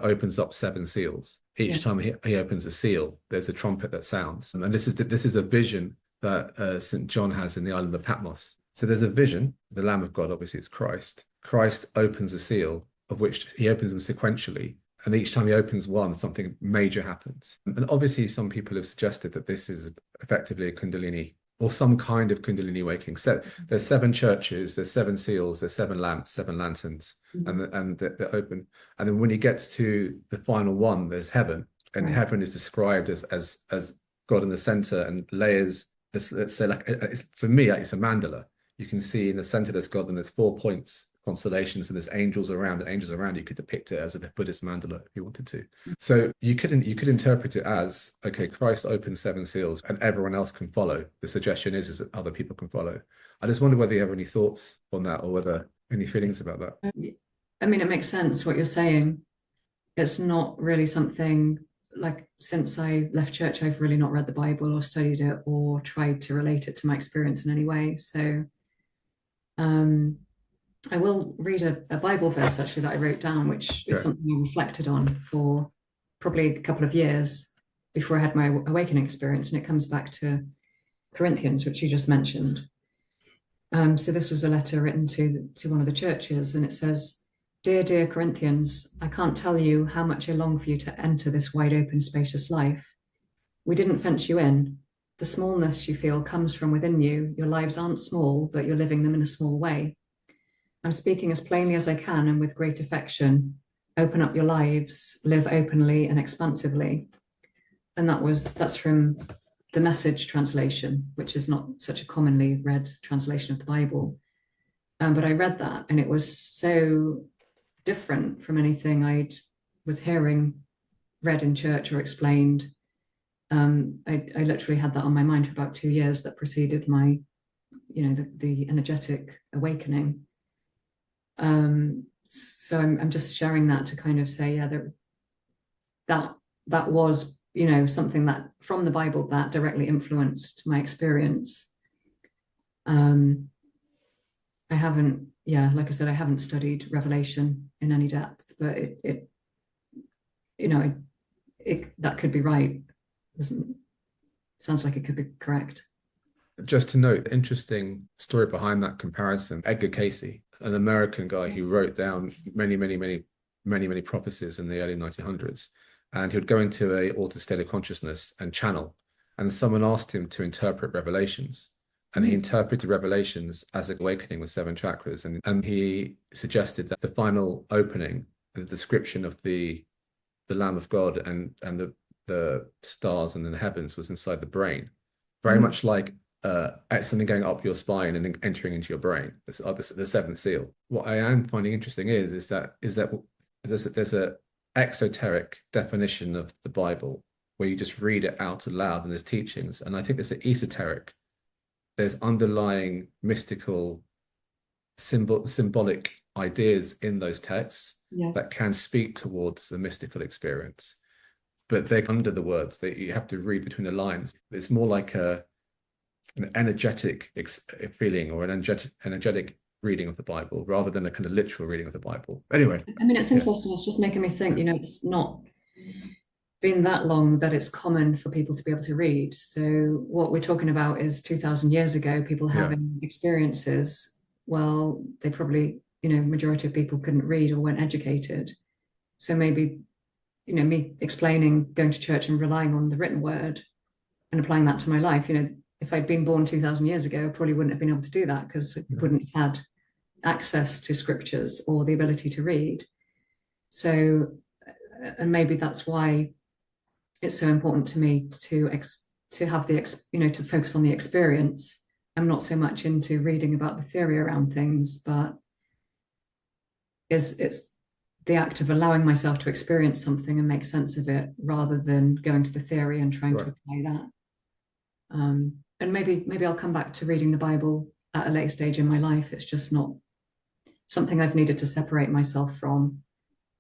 opens up 7 seals. Each time he opens a seal, there's a trumpet that sounds. And this is a vision that St. John has in the island of Patmos. So there's a vision, the Lamb of God, obviously it's Christ. Christ opens a seal, of which he opens them sequentially. And each time he opens one, something major happens. And obviously some people have suggested that this is effectively a Kundalini or some kind of Kundalini awakening. So there's 7 churches, there's 7 seals, there's 7 lamps, 7 lanterns, and they're open. And then when he gets to the final one, there's heaven, and heaven is described as God in the center and layers. Let's say, for me, it's a mandala. You can see in the center there's God, and there's 4 points, constellations, and there's angels around. And angels around, you could depict it as a Buddhist mandala if you wanted to. So you could interpret it as, okay, Christ opens 7 seals and everyone else can follow. The suggestion is that other people can follow. I just wonder whether you have any thoughts on that, or whether any feelings about that. I mean, it makes sense what you're saying. It's not really something, like, since I left church, I've really not read the Bible or studied it or tried to relate it to my experience in any way. So I will read a Bible verse actually that I wrote down, which is something I reflected on for probably a couple of years before I had my awakening experience. And it comes back to Corinthians, which you just mentioned. So this was a letter written to one of the churches, and it says, Dear Corinthians, I can't tell you how much I long for you to enter this wide open, spacious life. We didn't fence you in. The smallness you feel comes from within you. Your lives aren't small, but you're living them in a small way. I'm speaking as plainly as I can and with great affection. Open up your lives, live openly and expansively. And that's from the Message translation, which is not such a commonly read translation of the Bible. But I read that, and it was so different from anything I was hearing read in church or explained. I literally had that on my mind for about 2 years that preceded my, the energetic awakening. So I'm just sharing that to kind of say, that was, something that from the Bible that directly influenced my experience. I haven't, like I said, I haven't studied Revelation in any depth, but it that could be right. Sounds like it could be correct. Just to note, interesting story behind that comparison. Edgar Cayce, an American guy who wrote down many, many, many many, many prophecies in the early 1900s. And he would go into a altered state of consciousness and channel. And someone asked him to interpret Revelations. And he interpreted Revelations as awakening with 7 chakras. And he suggested that the final opening, the description of the Lamb of God and the stars and the heavens was inside the brain. Very much like something going up your spine and entering into your brain. The seventh seal. What I am finding interesting is that there's a exoteric definition of the Bible where you just read it out aloud and there's teachings, and I think there's an esoteric. There's underlying mystical, symbolic ideas in those texts that can speak towards the mystical experience, but they're under the words. You have to read between the lines. It's more like an energetic feeling or an energetic reading of the Bible rather than a kind of literal reading of the Bible. Anyway, I mean, it's interesting. It's just making me think. It's not been that long that it's common for people to be able to read. So what we're talking about is 2,000 years ago, people having experiences. Well, they probably, majority of people couldn't read or weren't educated. So maybe, me explaining going to church and relying on the written word and applying that to my life, if I'd been born 2,000 years ago, I probably wouldn't have been able to do that because I wouldn't have had access to scriptures or the ability to read. So, and maybe that's why it's so important to me to have to focus on the experience. I'm not so much into reading about the theory around things, but it's the act of allowing myself to experience something and make sense of it rather than going to the theory and trying to apply that. And maybe I'll come back to reading the Bible at a later stage in my life. It's just not something I've needed to separate myself from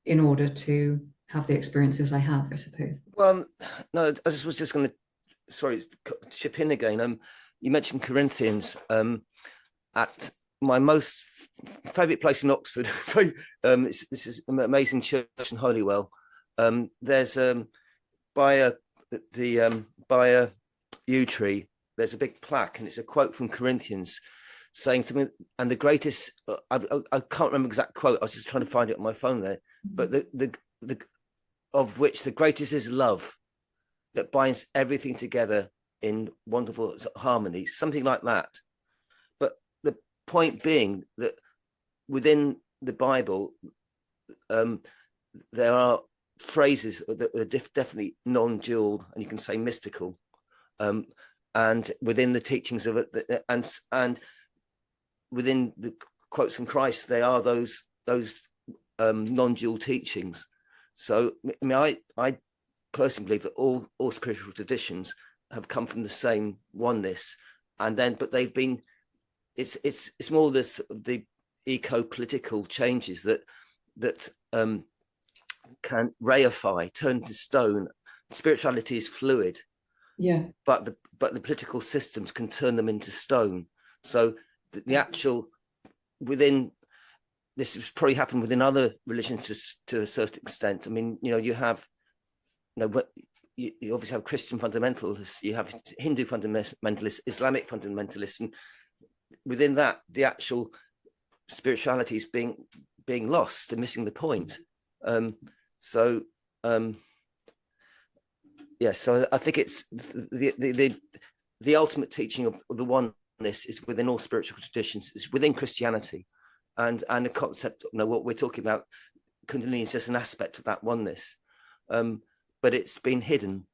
in order to have the experiences I have, I suppose. Well, no, I was just going to, chip in again. You mentioned Corinthians. At my most favourite place in Oxford, this is an amazing church in Holywell. There's by a yew tree, there's a big plaque, and it's a quote from Corinthians saying something. And the greatest, I can't remember exact quote. I was just trying to find it on my phone there. But the of which the greatest is love, that binds everything together in wonderful harmony, something like that. But the point being that within the Bible, there are phrases that are definitely non-dual, and you can say mystical, and within the teachings of it, and within the quotes from Christ, they are those non-dual teachings. So, I mean, I personally believe that all spiritual traditions have come from the same oneness, but they've been. It's more the eco-political changes that can reify, turn to stone. Spirituality is fluid, but the political systems can turn them into stone. So the actual within. This has probably happened within other religions to a certain extent. I mean, you have, you obviously have Christian fundamentalists, you have Hindu fundamentalists, Islamic fundamentalists, and within that, the actual spirituality is being lost and missing the point. So I think it's the ultimate teaching of the oneness is within all spiritual traditions, is within Christianity. And the concept, what we're talking about, Kundalini is just an aspect of that oneness, but it's been hidden,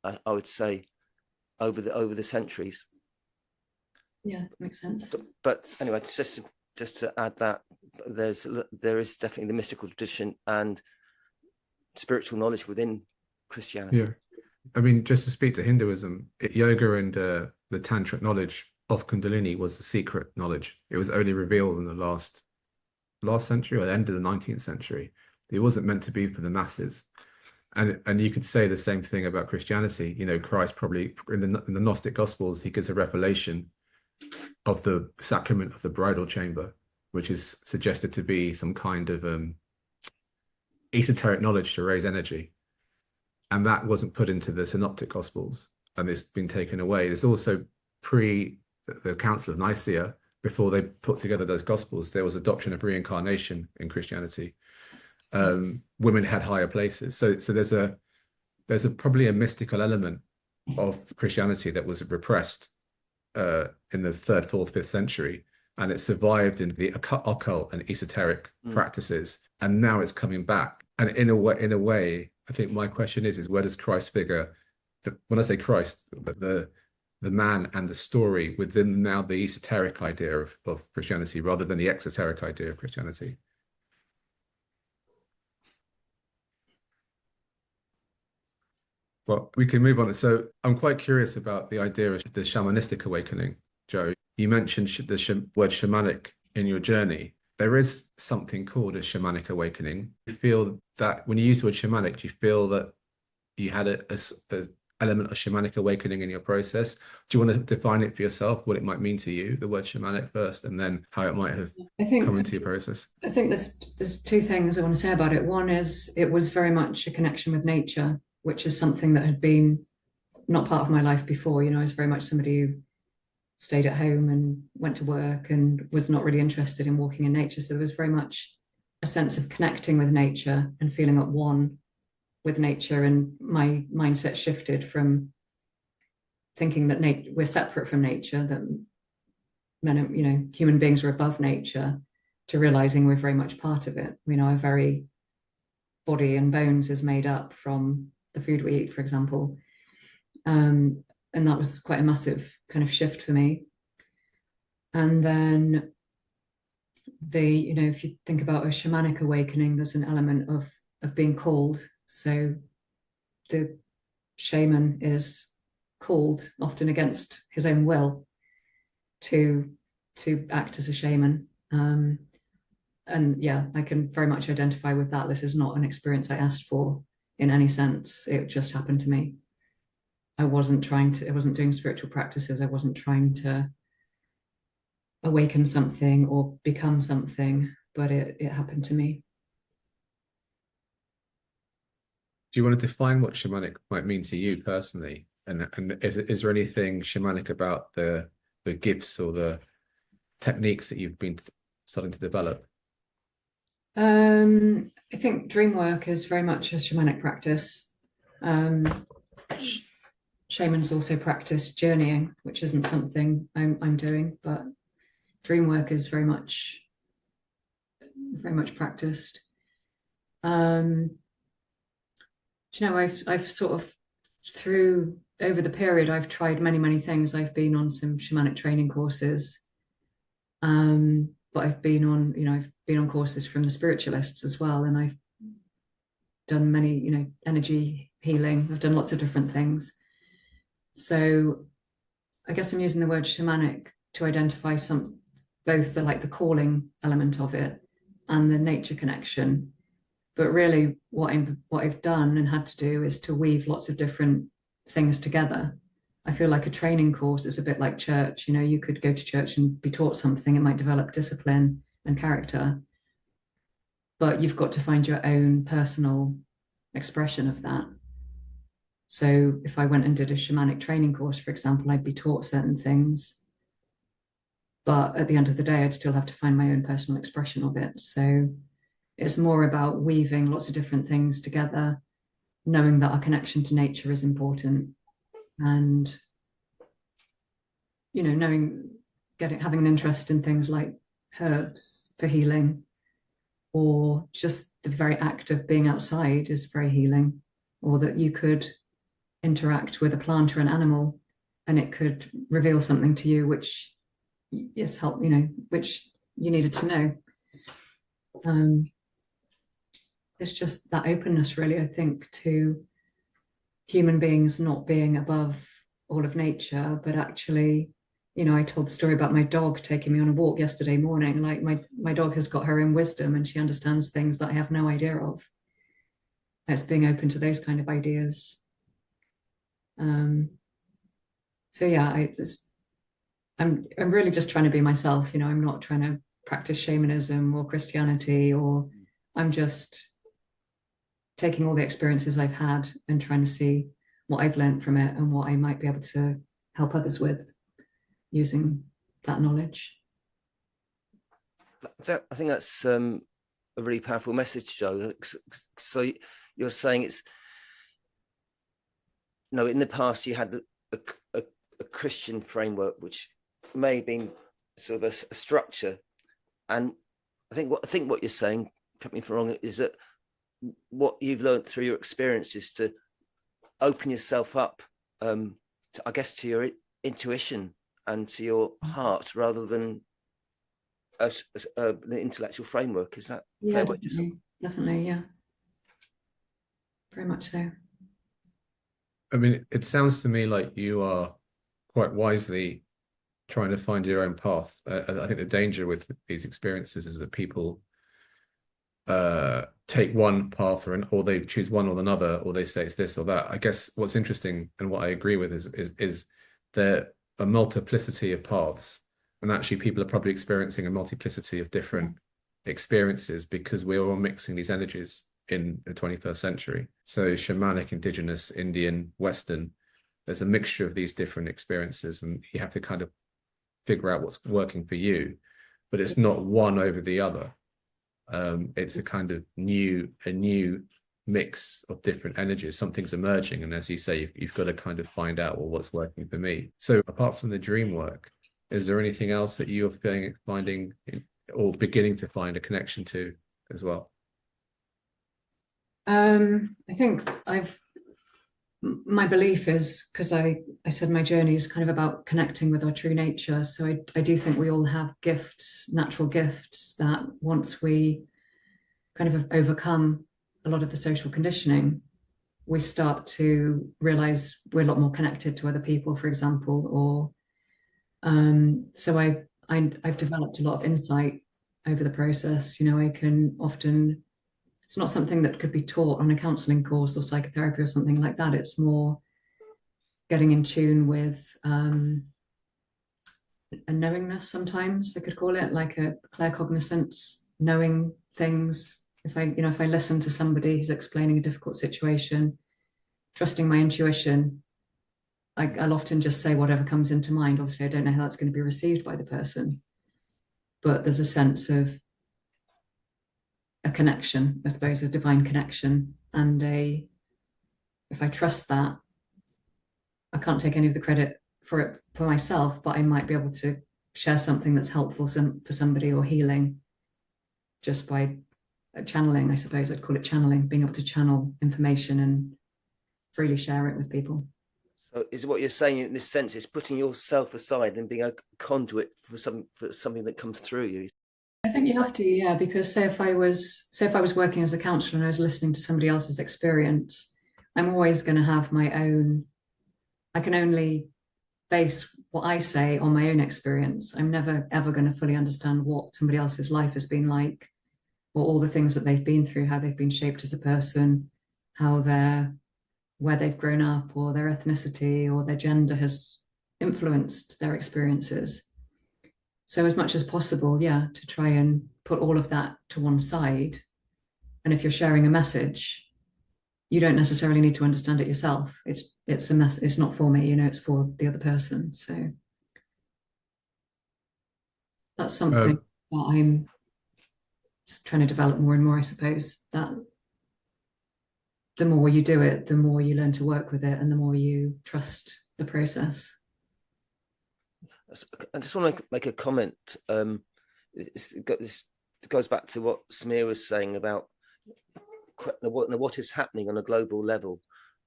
I would say, over the centuries. Yeah, that makes sense. But anyway, just to add that there is definitely the mystical tradition and spiritual knowledge within Christianity. Yeah, I mean, just to speak to Hinduism, yoga and the tantric knowledge of Kundalini was a secret knowledge. It was only revealed in the last century or the end of the 19th century. It wasn't meant to be for the masses. And you could say the same thing about Christianity. Christ probably in the Gnostic Gospels, he gives a revelation of the sacrament of the bridal chamber, which is suggested to be some kind of esoteric knowledge to raise energy. And that wasn't put into the Synoptic Gospels, and it's been taken away. There's also the Council of Nicaea, before they put together those Gospels, there was a doctrine of reincarnation in Christianity. women had higher places. So there's probably a mystical element of Christianity that was repressed in the 3rd, 4th, 5th century, and it survived in the occult and esoteric practices, and now it's coming back. And in a way, I think my question is where does Christ figure? When I say Christ, the man and the story within now the esoteric idea of Christianity rather than the exoteric idea of Christianity. Well, we can move on. So I'm quite curious about the idea of the shamanistic awakening, Joe. You mentioned the word shamanic in your journey. There is something called a shamanic awakening. You feel that when you use the word shamanic, do you feel that you had a element of shamanic awakening in your process? Do you want to define it for yourself, what it might mean to you, the word shamanic first, and then how it might have come into your process? I think there's 2 things I want to say about it. One is it was very much a connection with nature, which is something that had been not part of my life before. I was very much somebody who stayed at home and went to work and was not really interested in walking in nature. So there was very much a sense of connecting with nature and feeling at one with nature. And my mindset shifted from thinking that we're separate from nature, that human beings are above nature, to realizing we're very much part of it. Our very body and bones is made up from the food we eat, for example. And that was quite a massive kind of shift for me. And then if you think about a shamanic awakening, there's an element of being called. So the shaman is called, often against his own will, to act as a shaman. And yeah, I can very much identify with that. This is not an experience I asked for in any sense. It just happened to me. I wasn't doing spiritual practices. I wasn't trying to awaken something or become something, but it happened to me. Do you want to define what shamanic might mean to you personally? And is there anything shamanic about the gifts or the techniques that you've been starting to develop? I think dreamwork is very much a shamanic practice. Shamans also practice journeying, which isn't something I'm doing, but dreamwork is very much practiced. I've sort of over the period, I've tried many things. I've been on some shamanic training courses, but I've been on courses from the spiritualists as well, and I've done many, energy healing. I've done lots of different things. So I guess I'm using the word shamanic to identify both the calling element of it and the nature connection. But really what I've done and had to do is to weave lots of different things together. I feel like a training course is a bit like church. You could go to church and be taught something. It might develop discipline and character, but you've got to find your own personal expression of that. So if I went and did a shamanic training course, for example, I'd be taught certain things, but at the end of the day, I'd still have to find my own personal expression of it. So it's more about weaving lots of different things together, knowing that our connection to nature is important, and having an interest in things like herbs for healing, or just the very act of being outside is very healing, or that you could interact with a plant or an animal and it could reveal something to you which which you needed to know. It's just that openness, really, I think, to human beings not being above all of nature, but actually, I told the story about my dog taking me on a walk yesterday morning. Like my dog has got her own wisdom and she understands things that I have no idea of. It's being open to those kind of ideas. So yeah, I'm really just trying to be myself. I'm not trying to practice shamanism or Christianity, or I'm just taking all the experiences I've had and trying to see what I've learned from it and what I might be able to help others with using that knowledge. I think that's a really powerful message, Joe. So you're saying it's, no, in the past you had a Christian framework, which may have been sort of a structure, and I think what you're saying, correct me if I'm wrong, is that what you've learned through your experiences to open yourself up, I guess, to your intuition and to your heart, rather than an intellectual framework. Is that yeah, definitely, yeah, very much so. I mean, it sounds to me like you are quite wisely trying to find your own path. I think the danger with these experiences is that people take one path or they choose one or another, or they say it's this or that. I guess what's interesting and what I agree with is there a multiplicity of paths, and actually people are probably experiencing a multiplicity of different experiences because we're all mixing these energies in the 21st century. So shamanic, indigenous, Indian, Western, there's a mixture of these different experiences, and you have to kind of figure out what's working for you, but it's not one over the other. It's a kind of new mix of different energies. Something's emerging, and as you say, you've got to kind of find out, well, what's working for me. So apart from the dream work, is there anything else that you're finding or beginning to find a connection to as well? I think my belief is, because I said my journey is kind of about connecting with our true nature. So I do think we all have gifts, natural gifts, that once we kind of overcome a lot of the social conditioning, we start to realize we're a lot more connected to other people, for example, or so I've developed a lot of insight over the process. You know, I can often, it's not something that could be taught on a counseling course or psychotherapy or something like that. It's more getting in tune with a knowingness, sometimes I could call it, like a claircognizance, knowing things. If I listen to somebody who's explaining a difficult situation, trusting my intuition, I'll often just say whatever comes into mind. Obviously, I don't know how that's going to be received by the person, but there's a sense of a connection, I suppose, a divine connection. And if I trust that, I can't take any of the credit for it for myself, but I might be able to share something that's helpful for somebody, or healing, just by channeling. I suppose I'd call it channeling, being able to channel information and freely share it with people. So is what you're saying in this sense is putting yourself aside and being a conduit for something that comes through you? I think you have to, yeah, because say if I was working as a counsellor and I was listening to somebody else's experience, I'm always going to have my own. I can only base what I say on my own experience. I'm never ever going to fully understand what somebody else's life has been like, or all the things that they've been through, how they've been shaped as a person, where they've grown up, or their ethnicity or their gender has influenced their experiences. So as much as possible, yeah, to try and put all of that to one side. And if you're sharing a message, you don't necessarily need to understand it yourself. It's a mess. It's not for me, it's for the other person. So that's something that I'm trying to develop more and more, I suppose, that the more you do it, the more you learn to work with it, and the more you trust the process. I just want to make a comment. It goes back to what Samir was saying about what is happening on a global level,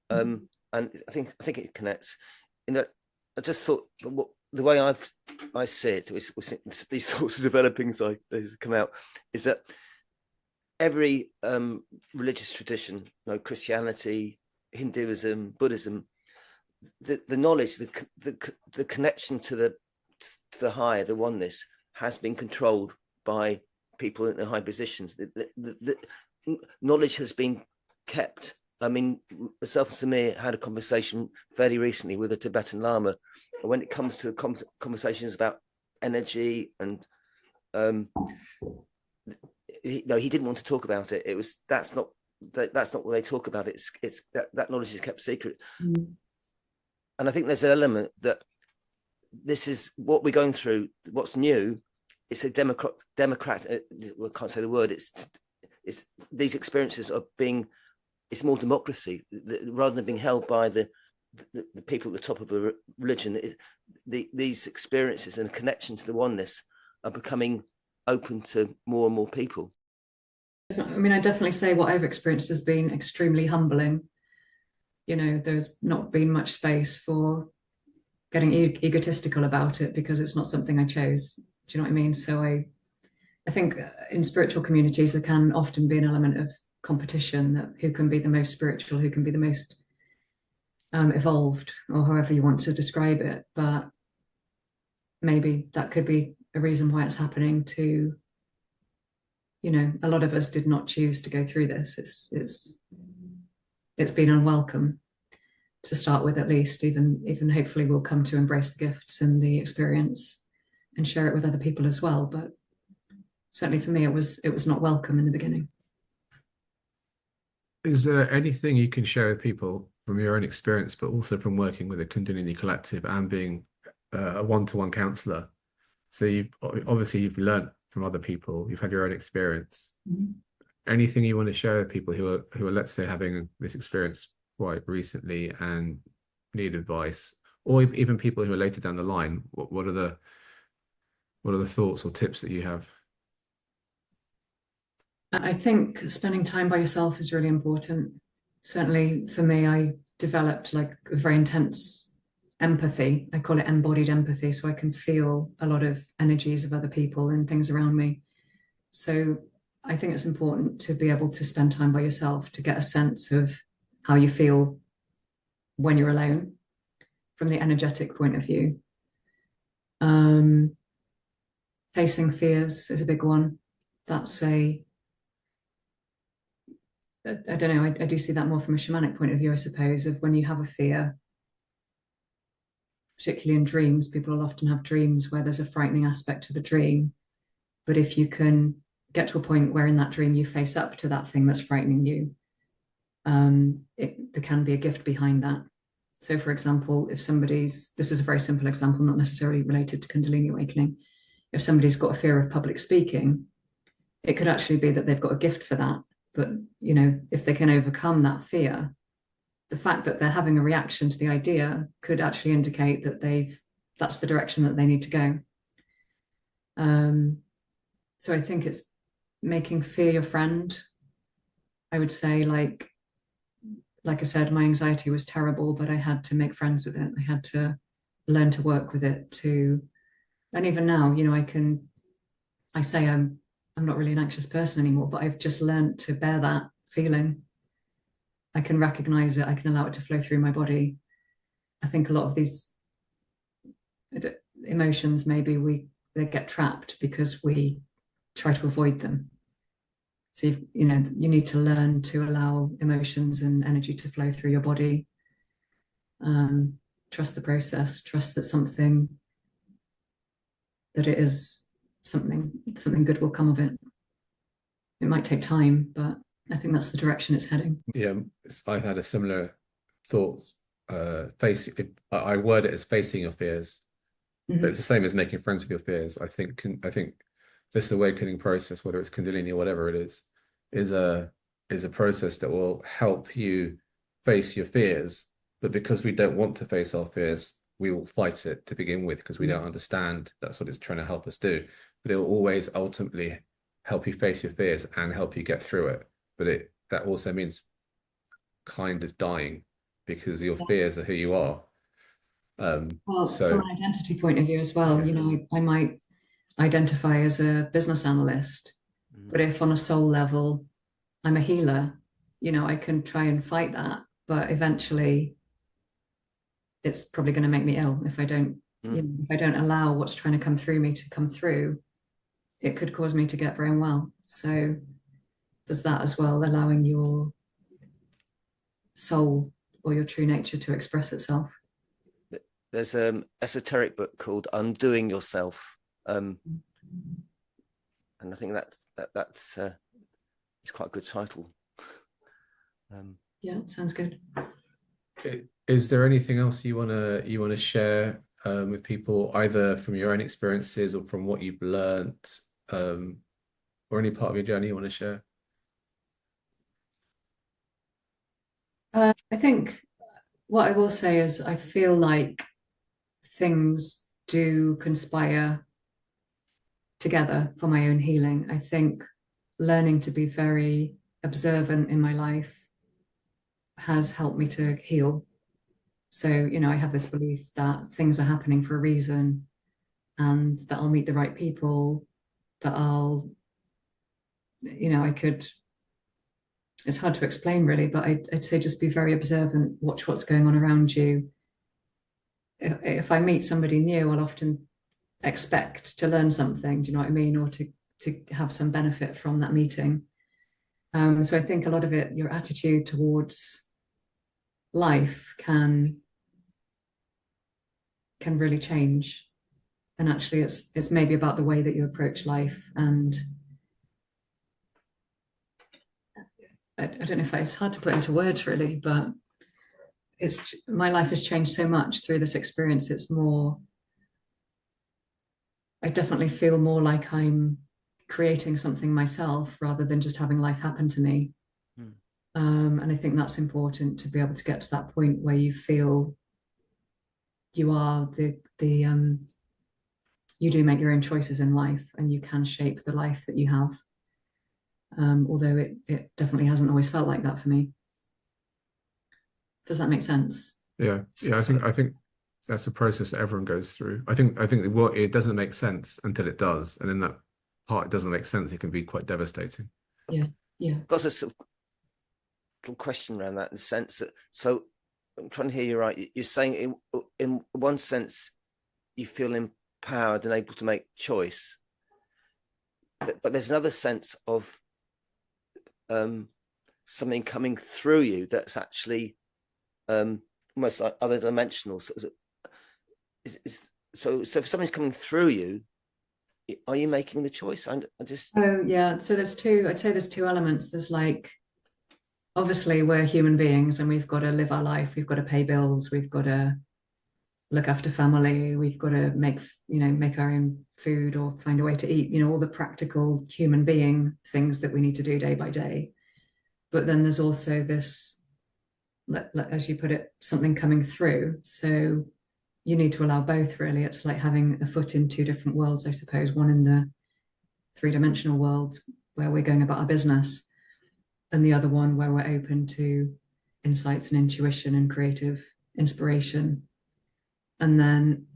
and I think it connects. In that, I just thought the way I see it, these sorts of developing they come out, is that every religious tradition, Christianity, Hinduism, Buddhism, the knowledge, the connection to the higher, the oneness, has been controlled by people in high positions. The knowledge has been kept. I mean, myself and Samir had a conversation fairly recently with a Tibetan Lama, and when it comes to conversations about energy and he didn't want to talk about it. That's not what they talk about. It's that knowledge is kept secret. And I think there's an element that this is what we're going through. What's new? It's a democrat. I can't say the word. these experiences of being, it's more democracy rather than being held by the people at the top of a religion. These experiences and connection to the oneness are becoming open to more and more people. I mean, I definitely say what I've experienced has been extremely humbling. You know, there's not been much space for getting egotistical about it because it's not something I chose. Do you know what I mean? So I think in spiritual communities, there can often be an element of competition, that who can be the most spiritual, who can be the most evolved, or however you want to describe it. But maybe that could be a reason why it's happening to, you know, a lot of us did not choose to go through this. It's been unwelcome to start with, at least. Even hopefully we'll come to embrace the gifts and the experience and share it with other people as well. But certainly for me, it was not welcome in the beginning. Is there anything you can share with people from your own experience, but also from working with a Kundalini collective and being a one-to-one counselor? So you've learned from other people, you've had your own experience. Mm-hmm. Anything you want to share with people who are, let's say, having this experience quite recently and need advice, or even people who are later down the line? What are the thoughts or tips that you have? I think spending time by yourself is really important. Certainly for me, I developed like a very intense empathy. I call it embodied empathy, so I can feel a lot of energies of other people and things around me. So I think it's important to be able to spend time by yourself to get a sense of how you feel when you're alone from the energetic point of view. Facing fears is a big one. That's I don't know, I do see that more from a shamanic point of view, I suppose, of when you have a fear, particularly in dreams. People will often have dreams where there's a frightening aspect to the dream. But if you can get to a point where in that dream you face up to that thing that's frightening you, there can be a gift behind that. So for example, this is a very simple example, not necessarily related to Kundalini awakening. If somebody's got a fear of public speaking, it could actually be that they've got a gift for that. But, you know, if they can overcome that fear, the fact that they're having a reaction to the idea could actually indicate that that's the direction that they need to go. So I think it's making fear your friend. I would say, like I said, my anxiety was terrible, but I had to make friends with it. I had to learn to work with it and even now, you know, I say I'm not really an anxious person anymore, but I've just learned to bear that feeling. I can recognize it. I can allow it to flow through my body. I think a lot of these emotions, maybe they get trapped because we try to avoid them. So you need to learn to allow emotions and energy to flow through your body. Trust the process. Trust that it is something good will come of it. It might take time, but I think that's the direction it's heading. Yeah, I've had a similar thought. I word it as facing your fears, mm-hmm. But it's the same as making friends with your fears. I think this awakening process, whether it's Kundalini or whatever it is a process that will help you face your fears. But because we don't want to face our fears, we will fight it to begin with because we don't understand that's what it's trying to help us do. But it will always ultimately help you face your fears and help you get through it. But that also means kind of dying because your fears are who you are. Well, from an identity point of view as well, you know, I might identify as a business analyst, but if on a soul level I'm a healer, you know, I can try and fight that, but eventually it's probably going to make me ill if I don't if I don't allow what's trying to come through me to come through. It could cause me to get very unwell. So there's that as well, allowing your soul or your true nature to express itself. There's an esoteric book called Undoing Yourself, and I think that's it's quite a good title. Yeah, sounds good. Is there anything else you wanna share with people, either from your own experiences or from what you've learned, or any part of your journey you want to share? I think what I will say is I feel like things do conspire together for my own healing. I think learning to be very observant in my life has helped me to heal. So, you know, I have this belief that things are happening for a reason and that I'll meet the right people, that I'll, you know, it's hard to explain really, but I'd say just be very observant, watch what's going on around you. If I meet somebody new, I'll often expect to learn something, do you know what I mean? Or to have some benefit from that meeting. So I think a lot of it, your attitude towards life can really change. And actually it's maybe about the way that you approach life. And I don't know if it's hard to put into words really, but my life has changed so much through this experience. It's more, I definitely feel more like I'm creating something myself rather than just having life happen to me. And I think that's important, to be able to get to that point where you feel you are you do make your own choices in life and you can shape the life that you have. Although it definitely hasn't always felt like that for me. Does that make sense? Yeah. I think that's a process that everyone goes through. I think it doesn't make sense until it does, and then that part it doesn't make sense, it can be quite devastating. Yeah. Got a sort of little question around that, in the sense that, so I'm trying to hear you right. You're saying in one sense you feel empowered and able to make choice, but there's another sense of something coming through you that's actually almost like other dimensional. So if something's coming through you, are you making the choice? I just yeah. So I'd say there's two elements. There's like, obviously we're human beings and we've got to live our life, we've got to pay bills, we've got to look after family, we've got to make our own food or find a way to eat, all the practical human being things that we need to do day by day. But then there's also this, as you put it, something coming through. So you need to allow both, really. It's like having a foot in two different worlds, I suppose. One in the three-dimensional world where we're going about our business, and the other one where we're open to insights and intuition and creative inspiration. And then,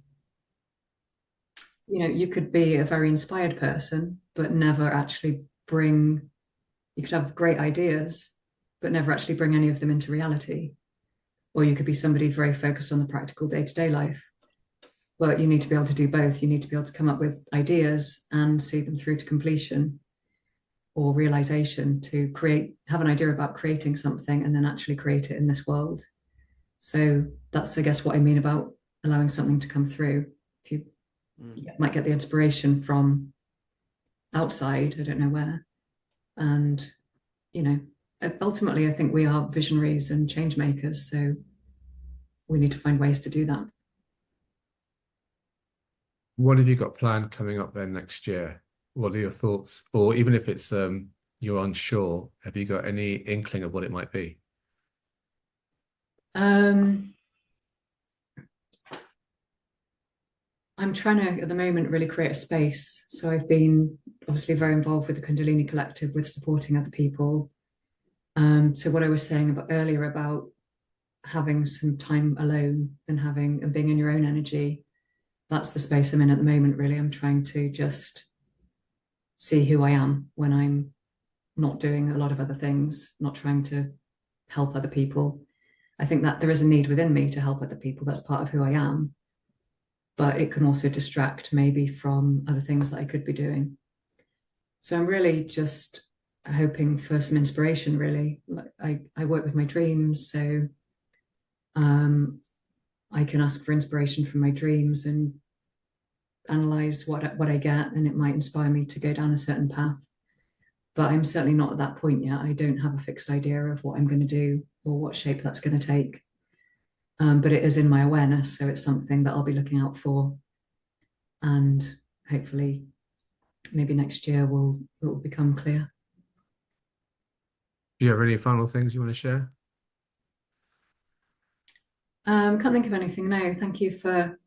you could be a very inspired person, but never actually you could have great ideas, but never actually bring any of them into reality. Or you could be somebody very focused on the practical day-to-day life. But you need to be able to do both. You need to be able to come up with ideas and see them through to completion or realization, to have an idea about creating something and then actually create it in this world. So that's, I guess, what I mean about allowing something to come through. You might get the inspiration from outside, I don't know where. And, ultimately, I think we are visionaries and change makers. So we need to find ways to do that. What have you got planned coming up then next year? What are your thoughts? Or even if it's you're unsure, have you got any inkling of what it might be? I'm trying to, at the moment, really create a space. So I've been obviously very involved with the Kundalini Collective, with supporting other people. So what I was saying earlier about having some time alone and being in your own energy, that's the space I'm in at the moment, really. I'm trying to just see who I am when I'm not doing a lot of other things, not trying to help other people. I think that there is a need within me to help other people. That's part of who I am. But it can also distract maybe from other things that I could be doing. So I'm really just hoping for some inspiration, really. I work with my dreams, so I can ask for inspiration from my dreams and analyze what I get, and it might inspire me to go down a certain path. But I'm certainly not at that point yet. I don't have a fixed idea of what I'm going to do or what shape that's going to take. But it is in my awareness, so it's something that I'll be looking out for. And hopefully maybe next year it will become clear. Do you have any final things you want to share? Can't think of anything. No, thank you for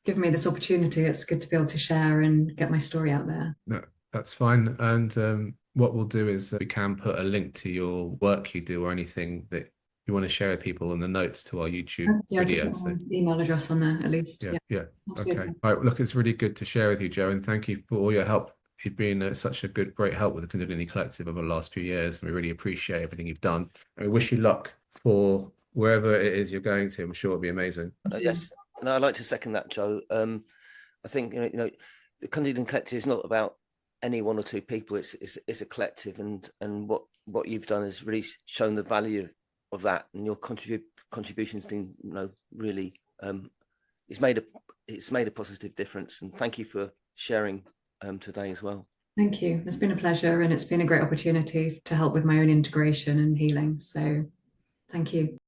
giving me this opportunity. It's good to be able to share and get my story out there. No, that's fine. And what we'll do is we can put a link to your work you do or anything that you want to share with people in the notes to our YouTube Yeah, I video. can put my email address on there at least. Yeah. That's Okay. good. All right. Look, it's really good to share with you, Joe, and thank you for all your help. You've been such a great help with the Kundalini Collective over the last few years, and we really appreciate everything you've done. And we wish you luck for wherever it is you're going to. I'm sure it'll be amazing. Yes, and I'd like to second that, Joe. I think the Kundalini Collective is not about any one or two people. It's a collective, and what you've done is really shown the value of that, and your contribution's been really it's made a positive difference. And thank you for sharing today as well. Thank you. It's been a pleasure, and it's been a great opportunity to help with my own integration and healing. So thank you.